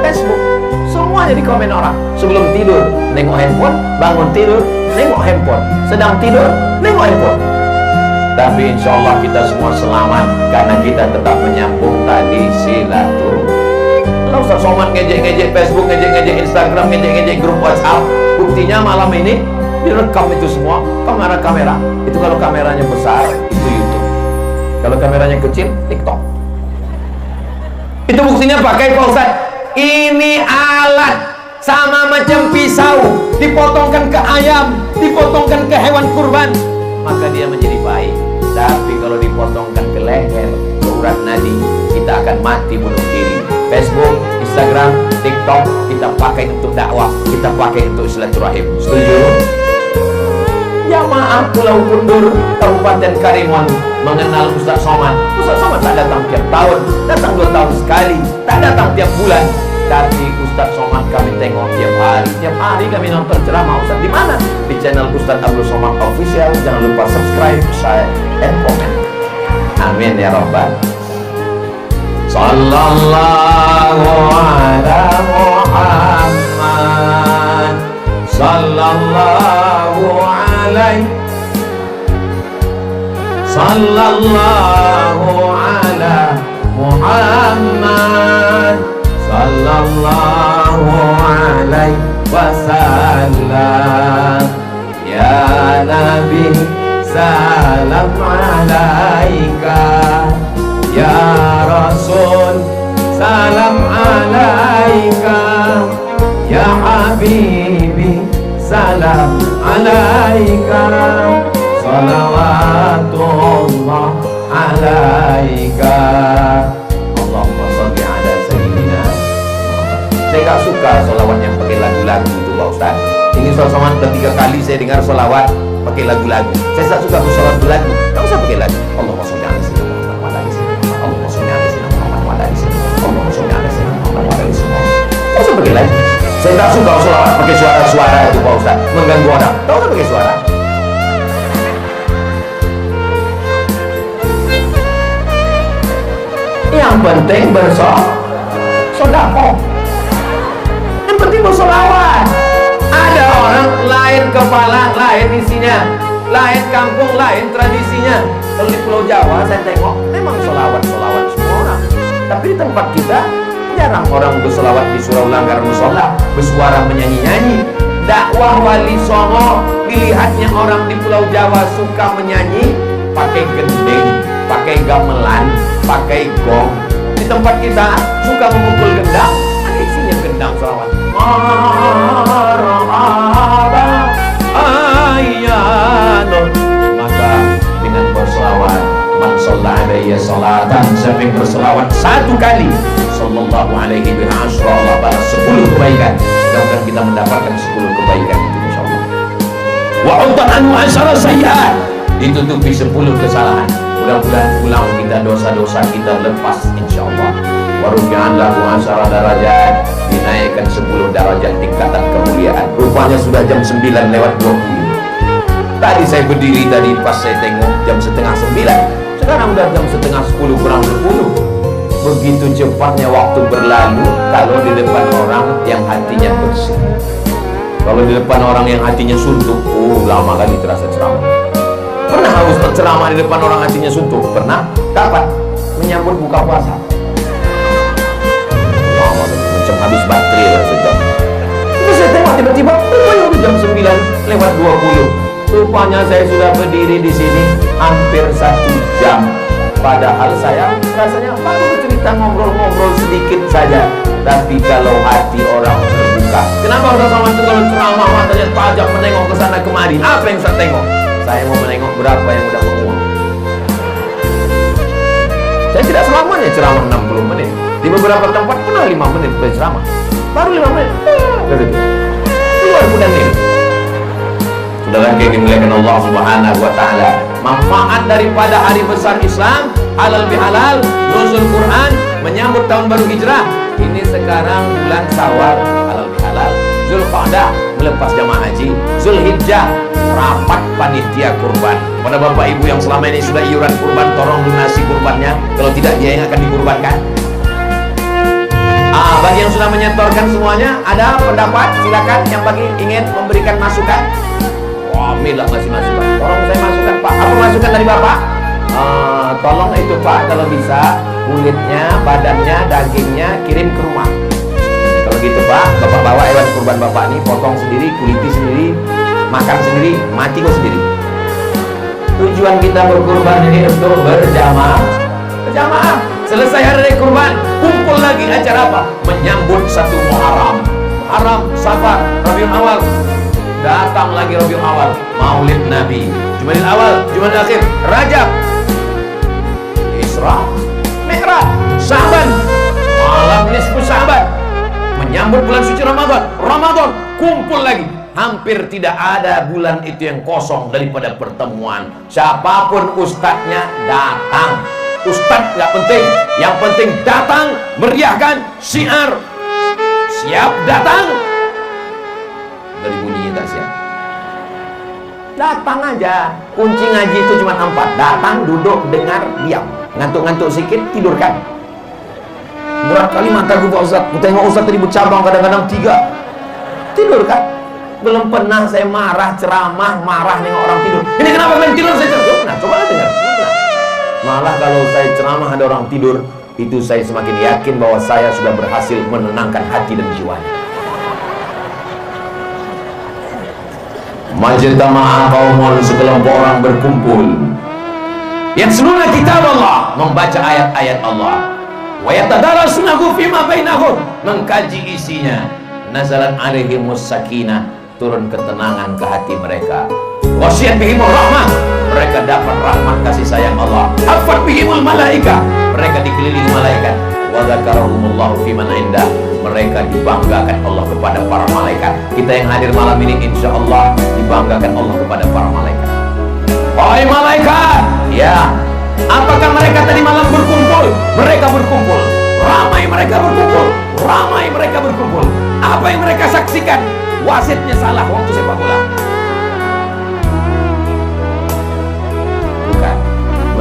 Facebook, semuanya di komen orang. Sebelum tidur nengok handphone, bangun tidur nengok handphone, sedang tidur nengok handphone. Tapi insya Allah kita semua selamat karena kita tetap menyambung tadi silaturahim. Kalau Ustaz Somad ngejek-ngejek Facebook, ngejek-ngejek Instagram, ngejek-ngejek grup WhatsApp, buktinya malam ini direkam itu semua kamera-kamera. Itu kalau kameranya besar itu YouTube, kalau kameranya kecil TikTok. Itu buktinya pakai Pak Ustaz. Ini alat sama macam pisau, dipotongkan ke ayam, dipotongkan ke hewan kurban, maka dia menjadi baik. Tapi kalau dipotongkan ke leher, ke urat nadi, kita akan mati bunuh diri. Facebook, Instagram, TikTok kita pakai untuk dakwah, kita pakai untuk silaturahim. Setuju? Ya maaf, Pulau Kundur, Kabupaten Karimun mengenal Ustaz Somad. Ustaz Somad tak datang tiap tahun, datang 2 tahun sekali, tak datang tiap bulan. Tapi Ustaz Somad kami tengok tiap hari. Tiap hari kami nonton ceramah Ustaz. Di mana? Di channel Ustaz Abdul Somad Official. Jangan lupa subscribe, share, dan komen. Amin ya Rabbal. Sallallahu ala Muhammad, sallallahu alaihi, sallallahu ala Muhammad, sallallahu alaihi wasallam. Ya Nabi, salam alaika. Ya Rasul, salam alaika. Ya Habibi, salam alaika. Salawatullah alaika. Allahumma sholli ala sayyidina. Saya gak suka sholawat yang pakai lagu-lagu itu Pak Ustaz. Ini Somad 3 kali saya dengar sholawat pakai lagu-lagu. Saya tak suka sholawat lagu. Tak usah pakai lagu. Allahumma sholli ala sayyidina. Tak usah pakai lagu. Saya tak suka sholawat pakai suara-suara itu Pak Ustaz, mengganggu orang. Tak usah pakai suara. Yang penting bersedekah. Yang penting bersolawat. Ada orang lain kepala, lain isinya, lain kampung, lain tradisinya. Kalau di Pulau Jawa saya tengok memang solawat semua orang. Tapi di tempat kita jarang orang bersolawat di surau langgar musola, bersuara menyanyi-nyanyi. Dakwah Wali Songo, dilihatnya orang di Pulau Jawa suka menyanyi pakai gending, pakai gamelan, pakai gong. Di tempat kita suka memukul gendang, ada isinya gendang solawat. Maka dengan bersolawat, man shalla alaihi salatan, siapa yang bersolawat 1 kali, sallallahu alaihi wa sallam, Allah balas 10 kebaikan. Mudah-mudahan kita mendapatkan 10 kebaikan itu insyaallah. Wa utan anhu asyara sayyi'at, ditutupi 10 kesalahan. Mudah-mudahan pulang kita dosa-dosa kita lepas insyaallah. Wa rufi'an lahu asyara darajat, dinaikkan 10 derajat tingkatan kemuliaan. Rupanya sudah jam 9:20. Tadi saya berdiri tadi pas saya tengok jam 8:30. Sekarang udah jam 9:30 kurang 10. Begitu cepatnya waktu berlalu kalau di depan orang yang hatinya bersih. Kalau di depan orang yang hatinya suntuk, lama kali terasa ceramah. Pernah Ustaz ceramah di depan orang hatinya suntuk? Pernah? Kapan? Menyambut buka puasa. habis baterai sejam. Terus saya tengok tiba-tiba, jam 9:20. Rupanya saya sudah berdiri di sini hampir 1 jam. Padahal saya rasanya baru cerita ngobrol-ngobrol sedikit saja. Tapi kalau hati orang terbuka, kenapa orang sama itu kalau ceramah matanya tajam menengok ke sana kemari? Apa yang saya tengok? Saya mau menengok berapa yang udah menguang. Saya tidak selamanya ceramah 60 menit. Di beberapa tempat pernah 5 menit berceramah. Baru 5 menit. Keluar bulan ini. Saudara yang dimuliakan Allah Subhanahu wa taala, manfaat daripada hari besar Islam, halal bihalal, nuzul Quran, menyambut tahun baru Hijrah. Ini sekarang bulan Syawal, halal bihalal, Zulqa'dah, melepas jamaah haji, Zulhijjah, rapat panitia kurban. Pada bapak ibu yang selama ini sudah iuran kurban, tolong lunasi kurbannya. Kalau tidak, dia yang akan dikurbankan. Bagi yang sudah menyetorkan semuanya, ada pendapat? Silakan yang bagi ingin memberikan masukan. Wah, Milah masih masukan. Tolong saya masukkan Pak. Apa masukan dari Bapak? Tolong itu Pak, kalau bisa kulitnya, badannya, dagingnya kirim ke rumah. Kalau gitu Pak, Bapak bawa hewan kurban Bapak ini, potong sendiri, kuliti sendiri, makan sendiri, mati kok sendiri. Tujuan kita berkurban ini untuk berjamaah. Berjamaah. Selesai hari kurban, kumpul lagi acara apa? Menyambut 1 Muharram. Muharram, Safar, Rabiul Awal. Datang lagi Rabiul Awal, Maulid Nabi, Jumadil Awal, Jumadil Akhir, Rajab, Isra, Mi'raj, Sya'ban, malam nisfu Sya'ban, menyambut bulan suci Ramadan. Ramadan, kumpul lagi. Hampir tidak ada bulan itu yang kosong daripada pertemuan. Siapapun ustadznya datang. Ustadz nggak penting, yang penting datang, meriahkan syiar. Siap datang. Dari bunyinya tak siap. Datang aja. Kunci ngaji itu cuma 4. Datang, duduk, dengar, diam. Ngantuk-ngantuk sedikit, tidurkan. Berat kali mata gue Pak Ustadz. Gue tengok Ustadz tadi bercabang, kadang-kadang 3. Tidurkan. Belum pernah saya marah, ceramah, marah nengok orang tidur. Ini kenapa main tidur saya ceramah? Nah, coba dengar. Malah kalau saya ceramah ada orang tidur, itu saya semakin yakin bahwa saya sudah berhasil menenangkan hati dan jiwanya. Majtama'a qaumun, sekelompok orang berkumpul, yatluna kitab Allah, membaca ayat-ayat Allah, wa yatadarasunahu fima bainahum, mengkaji isinya. Nazalat alaihimus sakinah, turun ketenangan ke hati mereka. Wasyat bihimur rahmah, mereka dapat rahmat kasih sayang Allah. Hafat bihimul malaika, mereka dikelilingi malaikat. Wa dzakarahumullahu fiman indah, mereka dibanggakan Allah kepada para malaikat. Kita yang hadir malam ini insya Allah dibanggakan Allah kepada para malaikat. Wahai malaikat, ya, apakah mereka tadi malam berkumpul? Mereka berkumpul. Ramai mereka berkumpul. Ramai mereka berkumpul. Apa yang mereka saksikan? Wasitnya salah waktu sepak bola.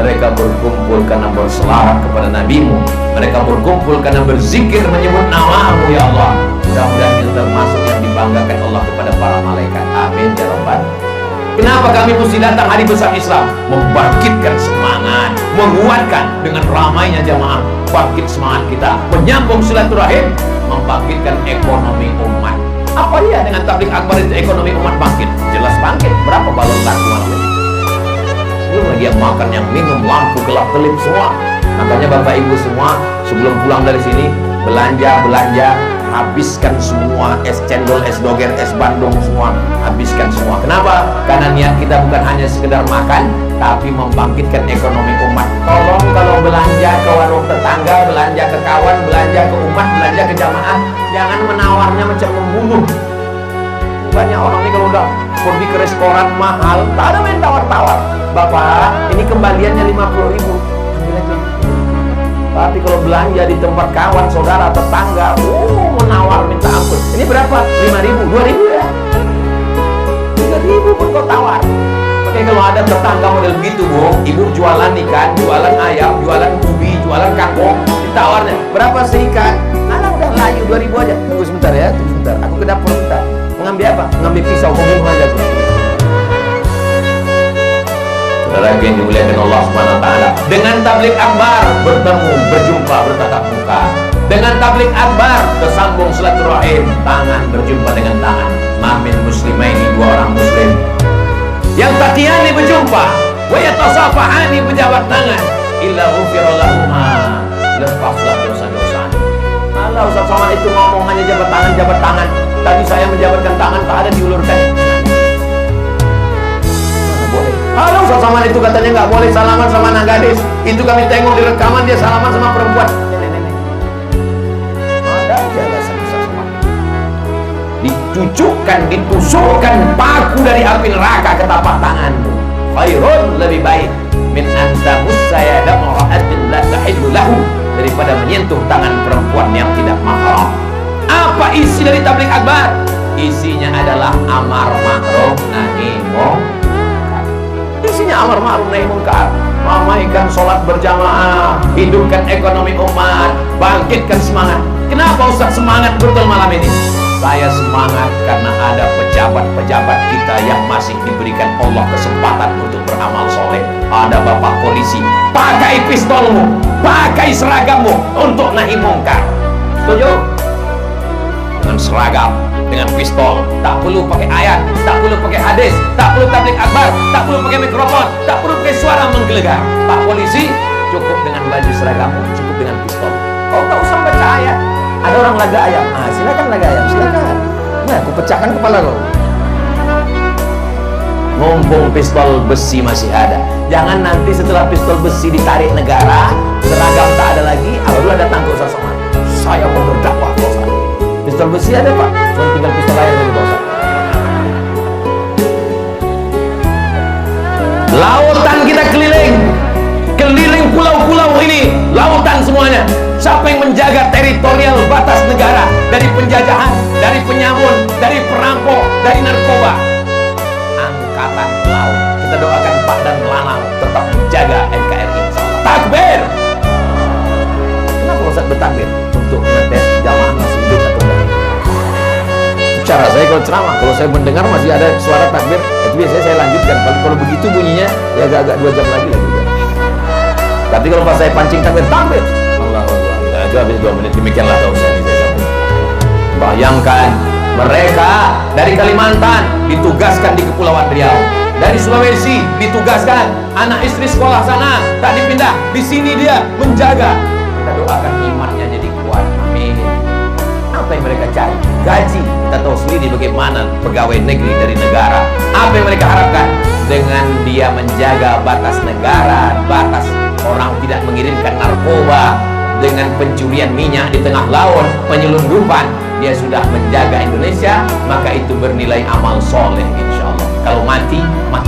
Mereka berkumpul karena berselawat kepada NabiMu. Mereka berkumpul karena berzikir menyebut namamu ya Allah. Mudah-mudahan kita termasuk yang dibanggakan Allah kepada para malaikat. Amin ya Rabbal. Kenapa kami mesti datang hari besar Islam? Membangkitkan semangat, menguatkan dengan ramainya jamaah, bangkit semangat kita, menyambung silaturahim, membangkitkan ekonomi umat. Apa dia dengan tabligh akbar itu ekonomi umat bangkit? Jelas bangkit. Berapa balon laku malam ini? Belum lagi yang makan, yang minum, lampu gelap-gelip semua. Makanya Bapak Ibu semua sebelum pulang dari sini belanja, habiskan semua es cendol, es doger, es bandung semua, habiskan semua. Kenapa? Karena niat kita bukan hanya sekedar makan, tapi membangkitkan ekonomi umat. Tolong kalau belanja ke warung tetangga, belanja ke kawan, belanja ke umat, belanja ke jamaah, jangan menawarnya macam membunuh. Banyak orang ini kalau udah pergi ke restoran mahal, tak ada main tawar-tawar. Bapak, ini kembaliannya 50.000, ambil aja. Tapi kalau belanja di tempat kawan, saudara, tetangga, menawar minta ampun. Ini berapa? 5.000, 2.000 ya? 3.000 pun kau tawar. Oke, kalau ada tetangga model begitu, Bu, ibu jualan ikan, jualan ayam, jualan ubi, jualan kangkung, ditawarnya berapa seikan? Nah, udah layu 2.000 aja. Tunggu sebentar ya, tunggu sebentar. Aku ke dapur sebentar. Mengambil apa? Mengambil pisau, ngomong aja tuh. Saudara yang dimuliakan Allah Subhanahu wa taala, dengan tabligh akbar bertemu, berjumpa, bertatap muka. Dengan tablik akbar tersambung silaturahim, tangan berjumpa dengan tangan. Mamin muslimaini, dua orang muslim yang tatiani berjumpa, wa yatasafahani berjabat tangan, illa ghufira lahuma, lepaslah dosa-dosa. Kalau Ustaz Somad itu ngomong hanya jabat tangan. Tadi saya menjabatkan tangan, tak ada diulurkan. Mana boleh? Kalau Ustaz Somad itu katanya nggak boleh salaman sama anak gadis. Itu kami tengok di rekaman dia salaman sama perempuan. Nenek-nenek. Ada aja alasan Ustaz Somad. Dicucukkan, ditusukkan paku dari api neraka ke tapak tanganmu. Khairun, lebih baik min anta musyayada ma'ra'atin la tahillu lahu, daripada menyentuh tangan perempuan yang tidak mahram. Apa isi dari tablik akbar? Isinya adalah amar ma'ruf nahi munkar. Isinya amar ma'ruf nahi munkar. Ramaikan sholat berjamaah, hidupkan ekonomi umat, bangkitkan semangat. Kenapa Ustaz semangat betul malam ini? Saya semangat karena ada pejabat-pejabat kita yang masih diberikan Allah kesempatan untuk beramal soleh. Ada bapak polisi, pakai pistolmu, pakai seragammu untuk nahi mungkar. Setuju? Dengan seragam, dengan pistol, tak perlu pakai ayat, tak perlu pakai hadis, tak perlu tablik akbar, tak perlu pakai mikrofon, tak perlu pakai suara menggelegar. Pak polisi, cukup dengan baju seragammu, cukup dengan pistol. Oh, tak usah baca ayat. Ada orang laga ayam, silakan laga ayam, silakan. Nah, aku pecahkan kepala kau. Mumpung pistol besi masih ada, jangan nanti setelah pistol besi ditarik negara, seragam tak ada lagi, baru datang ke Ustaz Somad. Saya mau berdakwah, Pak Ustaz. Pistol besi ada Pak, cuma tinggal pistol air lagi, Pak Ustaz. Lautan kita keliling pulau-pulau ini, lautan semuanya. Siapa yang menjaga teritorial batas negara dari penjajahan, dari penyamun, dari perampok, dari narkoba? Angkatan Laut. Kita doakan Pak dan Lanang tetap menjaga NKRI. Takbir! Kenapa Ustaz bertakbir? Untuk ngetes jamaah masih hidup atau enggak? Cara saya kalau ceramah, kalau saya mendengar masih ada suara takbir, itu biasanya saya lanjutkan. Kalau begitu bunyinya, ya agak-agak 2 jam lagi. Tapi kalau pas saya pancing takbir, Allah itu habis 2 menit. Demikianlah tahu saya bayangkan mereka dari Kalimantan ditugaskan di Kepulauan Riau, dari Sulawesi ditugaskan, anak istri sekolah sana tak dipindah, di sini dia menjaga. Kita doakan imannya jadi kuat, amin. Apa yang mereka cari? Gaji. Kita tahu sendiri bagaimana pegawai negeri dari negara. Apa yang mereka harapkan? Dengan dia menjaga batas negara, batas orang tidak mengirimkan narkoba, dengan pencurian minyak di tengah laut, penyelundupan, dia sudah menjaga Indonesia, maka itu bernilai amal soleh insya Allah. Kalau mati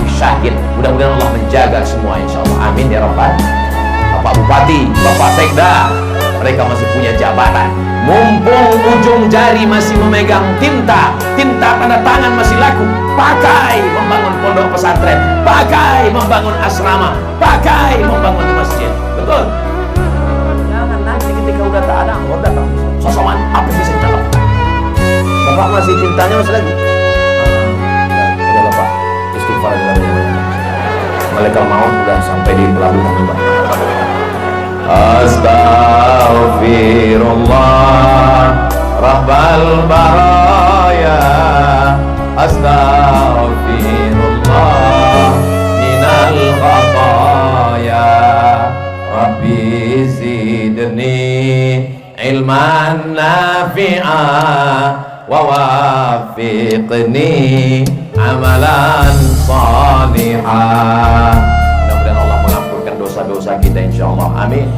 syahid. Mudah-mudahan Allah menjaga semua insya Allah, amin ya Rabbal. Bapak Bupati, Bapak Sekda, mereka masih punya jabatan. Mumpung ujung jari masih memegang tinta tanda tangan masih laku, pakai membangun pondok pesantren, pakai membangun asrama, pakai membangun masjid. Betul? Nanti ketika udah tak ada, udah datang sosokan, apa yang bisa kita lakukan? Bapak masih tintanya masih lagi? Udah Bapak, istighfar aja banyak-banyak. Malaikat maut udah sampai di pelabuhan Bapak. Astaghfirullah Rabbal baraya, astaghfirullah minal khataya, Rabbi zidni ilman nafi'a wa wafiqni amalan salihah. Mudah-mudahan Allah mengampunkan dosa-dosa kita insyaallah, amin.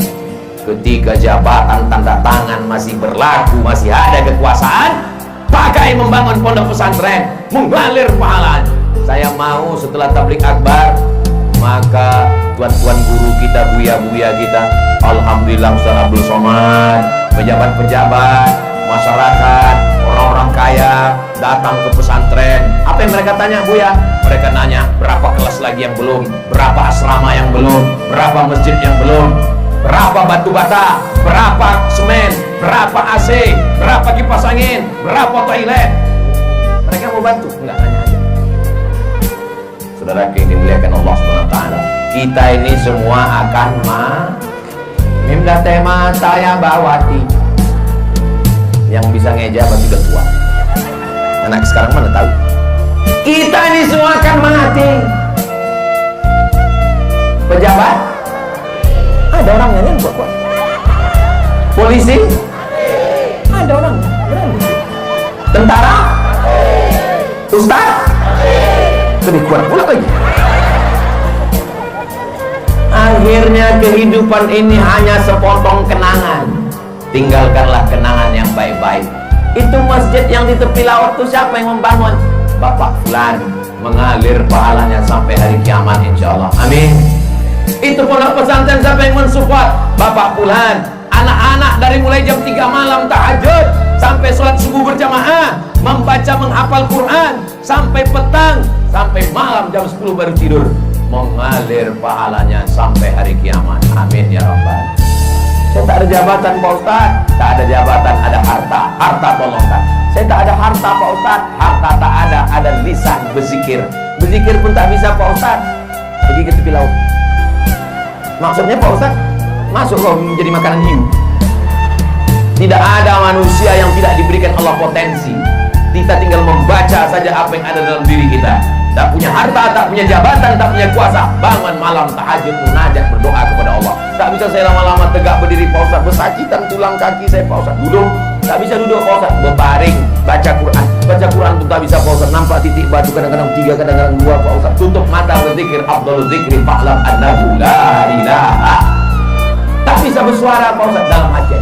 Ketika jabatan tanda tangan masih berlaku, masih ada kekuasaan, pakai membangun pondok pesantren, mengalir pahala. Saya mau setelah tablik akbar, maka tuan-tuan guru kita, buya-buya kita, alhamdulillah Ustaz Abdul Somad, pejabat-pejabat, masyarakat, orang-orang kaya datang ke pesantren. Apa yang mereka tanya, Buya? Mereka nanya berapa kelas lagi yang belum, berapa asrama yang belum, berapa masjid yang belum, berapa batu bata, berapa semen, berapa AC, berapa kipas angin, berapa toilet. Mereka mau bantu, enggak, nanya aja. Saudara yang dimuliakan Allah SWT, kita ini semua akan mimda tema saya bawati Yang bisa ngejabat sudah tua. Anak sekarang mana tahu? Kita ini semua akan mati. Pejabat? Ada orangnya yang kuat-kuat. Polisi? Ada orang. Tentara? Ustaz? Lebih kuat pula lagi. Akhirnya kehidupan ini hanya sepotong kenangan. Tinggalkanlah kenangan yang baik-baik. Itu masjid yang di tepi laut itu siapa yang membangun? Bapak Fulan. Mengalir pahalanya sampai hari kiamat insyaallah. Amin. Itu pondok pesantren siapa yang mensupport? Bapak Fulan. Anak-anak dari mulai jam 3 malam tahajud sampai sholat subuh berjamaah, membaca menghafal Quran sampai petang, sampai malam jam 10 baru tidur. Mengalir pahalanya sampai hari kiamat. Amin ya rabbal. Saya tak ada jabatan Pak Ustaz. Tak ada jabatan, ada harta. Harta tolongkan. Saya tak ada harta Pak Ustaz. Harta tak ada lisan berzikir. Berzikir pun tak bisa Pak Ustaz. Pergi ke tepi laut. Maksudnya Pak Ustaz, masuk kau menjadi makanan hiu. Tidak ada manusia yang tidak diberikan Allah potensi. Kita tinggal membaca saja apa yang ada dalam diri kita. Tak punya harta, tak punya jabatan, tak punya kuasa. Bangun malam tahajud, munajat, berdoa kepada Allah. Tak bisa saya lama-lama tegak berdiri Pak Ustaz. Bersakitan tulang kaki saya Pak Ustaz. Duduk, tak bisa duduk Pak Ustaz. Berbaring, baca Quran. Baca Quran pun tak bisa Pak Ustaz. Nampak titik batu, kadang-kadang 3, kadang-kadang 2 Pak Ustaz. Tutup mata berzikir. Afdhalul dzikri fa'lam annahu la ilaha. Tak bisa bersuara Pak Ustaz dalam hati.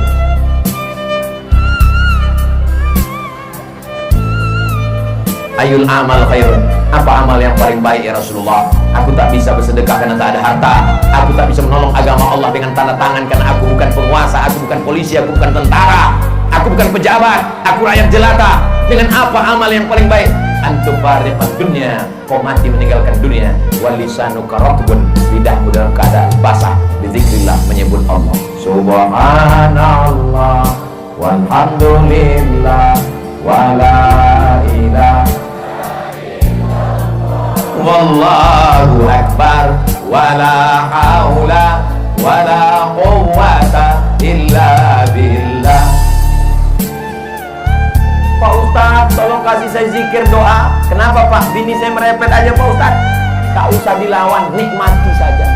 Ayul amal khairun. Apa amal yang paling baik ya Rasulullah? Aku tak bisa bersedekah karena tak ada harta. Aku tak bisa menolong agama Allah dengan tanda tangan karena aku bukan penguasa, aku bukan polisi, aku bukan tentara, aku bukan pejabat, aku rakyat jelata. Dengan apa amal yang paling baik? Antum fariqad dunya, kau mati meninggalkan dunia. Wal lisanuka ratbun, lidahmu dalam keadaan basah, bizikrillah, menyebut Allah. Subhanallah walhamdulillah wala ilaha wallahu akbar wala haula wala quwwata illa billah. Pak Ustaz, tolong kasih saya zikir doa. Kenapa Pak? Bini saya merepet aja Pak Ustaz. Tak usah dilawan, nikmati saja.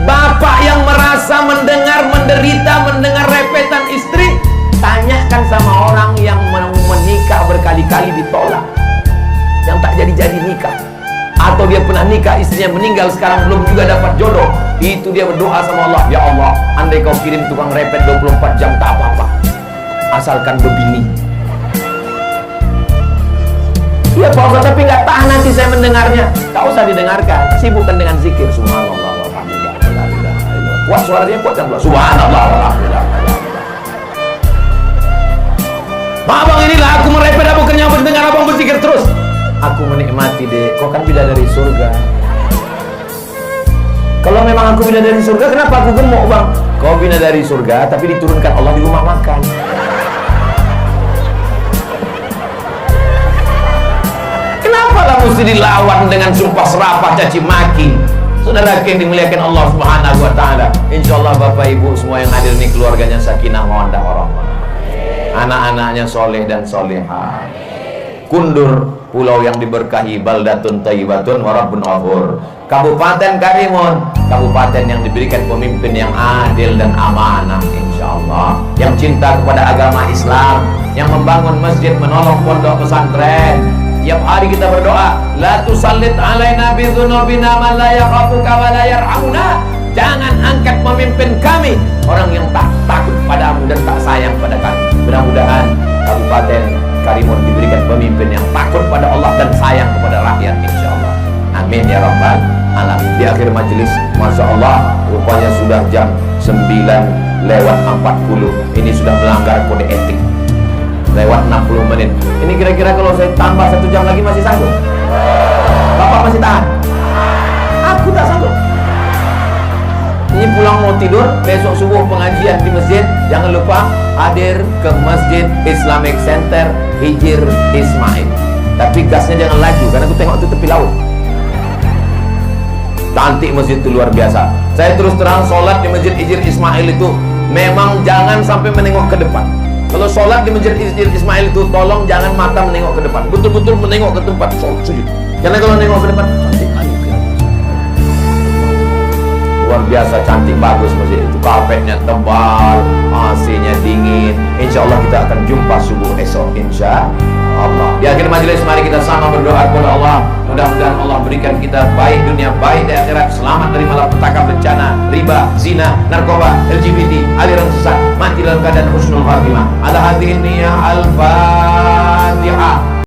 Bapak yang merasa mendengar menderita, mendengar repetan istri, tanyakan sama orang yang menikah berkali-kali ditolak, yang tak jadi-jadi nikah, atau dia pernah nikah, istrinya meninggal, sekarang belum juga dapat jodoh. Itu dia berdoa sama Allah, ya Allah, andai kau kirim tukang repet 24 jam tak apa-apa, asalkan berbini. Iya Pak Ustaz, tapi nggak tahan nanti saya mendengarnya. Tak usah didengarkan, sibukkan dengan zikir. Subhanallah walhamdulillah wala ilaha illallah. Kuat suara dia, kuat kan? Subhanallah walhamdulillah. Abang inilah aku merepet, aku kenyang mendengar abang berzikir terus. Aku menikmati deh, kau kan bidadari surga. Kalau memang aku bidadari surga, kenapa aku gemuk bang? Kau bidadari surga, tapi diturunkan Allah di rumah makan. Kenapa lah mesti dilawan dengan sumpah serapah, caci maki? Saudara yang dimuliakan Allah Subhanahu wa Ta'ala, insya Allah Bapak Ibu semua yang hadir ini keluarganya sakinah mawaddah warahmah, anak-anaknya soleh dan solehah. Kundur, pulau yang diberkahi, baldatun thayyibatun wa rabbun ghafur. Kabupaten Karimun, kabupaten yang diberikan pemimpin yang adil dan amanah insyaallah, yang cinta kepada agama Islam, yang membangun masjid, menolong pondok pesantren. Tiap hari kita berdoa, la tusallit alaina bi dzunubina man la yakhafuka wa la yarhamuna. Jangan angkat pemimpin kami orang yang tak takut padamu dan tak sayang pada kami. Mudah-mudahan Kabupaten Karimun diberikan pemimpin yang takut pada Allah dan sayang kepada rakyat insyaallah. Amin ya rabbal alamin. Di akhir majelis, masya Allah, rupanya sudah jam 9:40. Ini sudah melanggar kode etik. Lewat 60 menit. Ini kira-kira kalau saya tambah 1 jam lagi masih sanggup? Bapak masih tahan? Aku tak sanggup. Ini pulang mau tidur, besok subuh pengajian di masjid. Jangan lupa hadir ke Masjid Islamic Center Hijir Ismail. Tapi gasnya jangan laju, karena aku tengok itu tepi laut. Cantik masjid itu, luar biasa. Saya terus terang sholat di Masjid Hijir Ismail itu memang jangan sampai menengok ke depan. Kalau sholat di Masjid Ismail itu, tolong jangan mata menengok ke depan, betul-betul menengok ke tempat sholat sujud. Karena kalau menengok ke depan, cantik kali. Luar biasa cantik, bagus masjid itu. Kapetnya tebal, AC-nya dingin. Insya Allah kita akan jumpa subuh esok, insya Allah. Di akhir majelis mari kita sama berdoa kepada Allah. Mudah-mudahan Allah berikan kita baik dunia, baik di akhirat, selamat dari malapetaka, bencana, riba, zina, narkoba, LGBT, aliran sesat, mati dalam keadaan husnul khatimah. Ala hadhihi niyah al-Fatihah.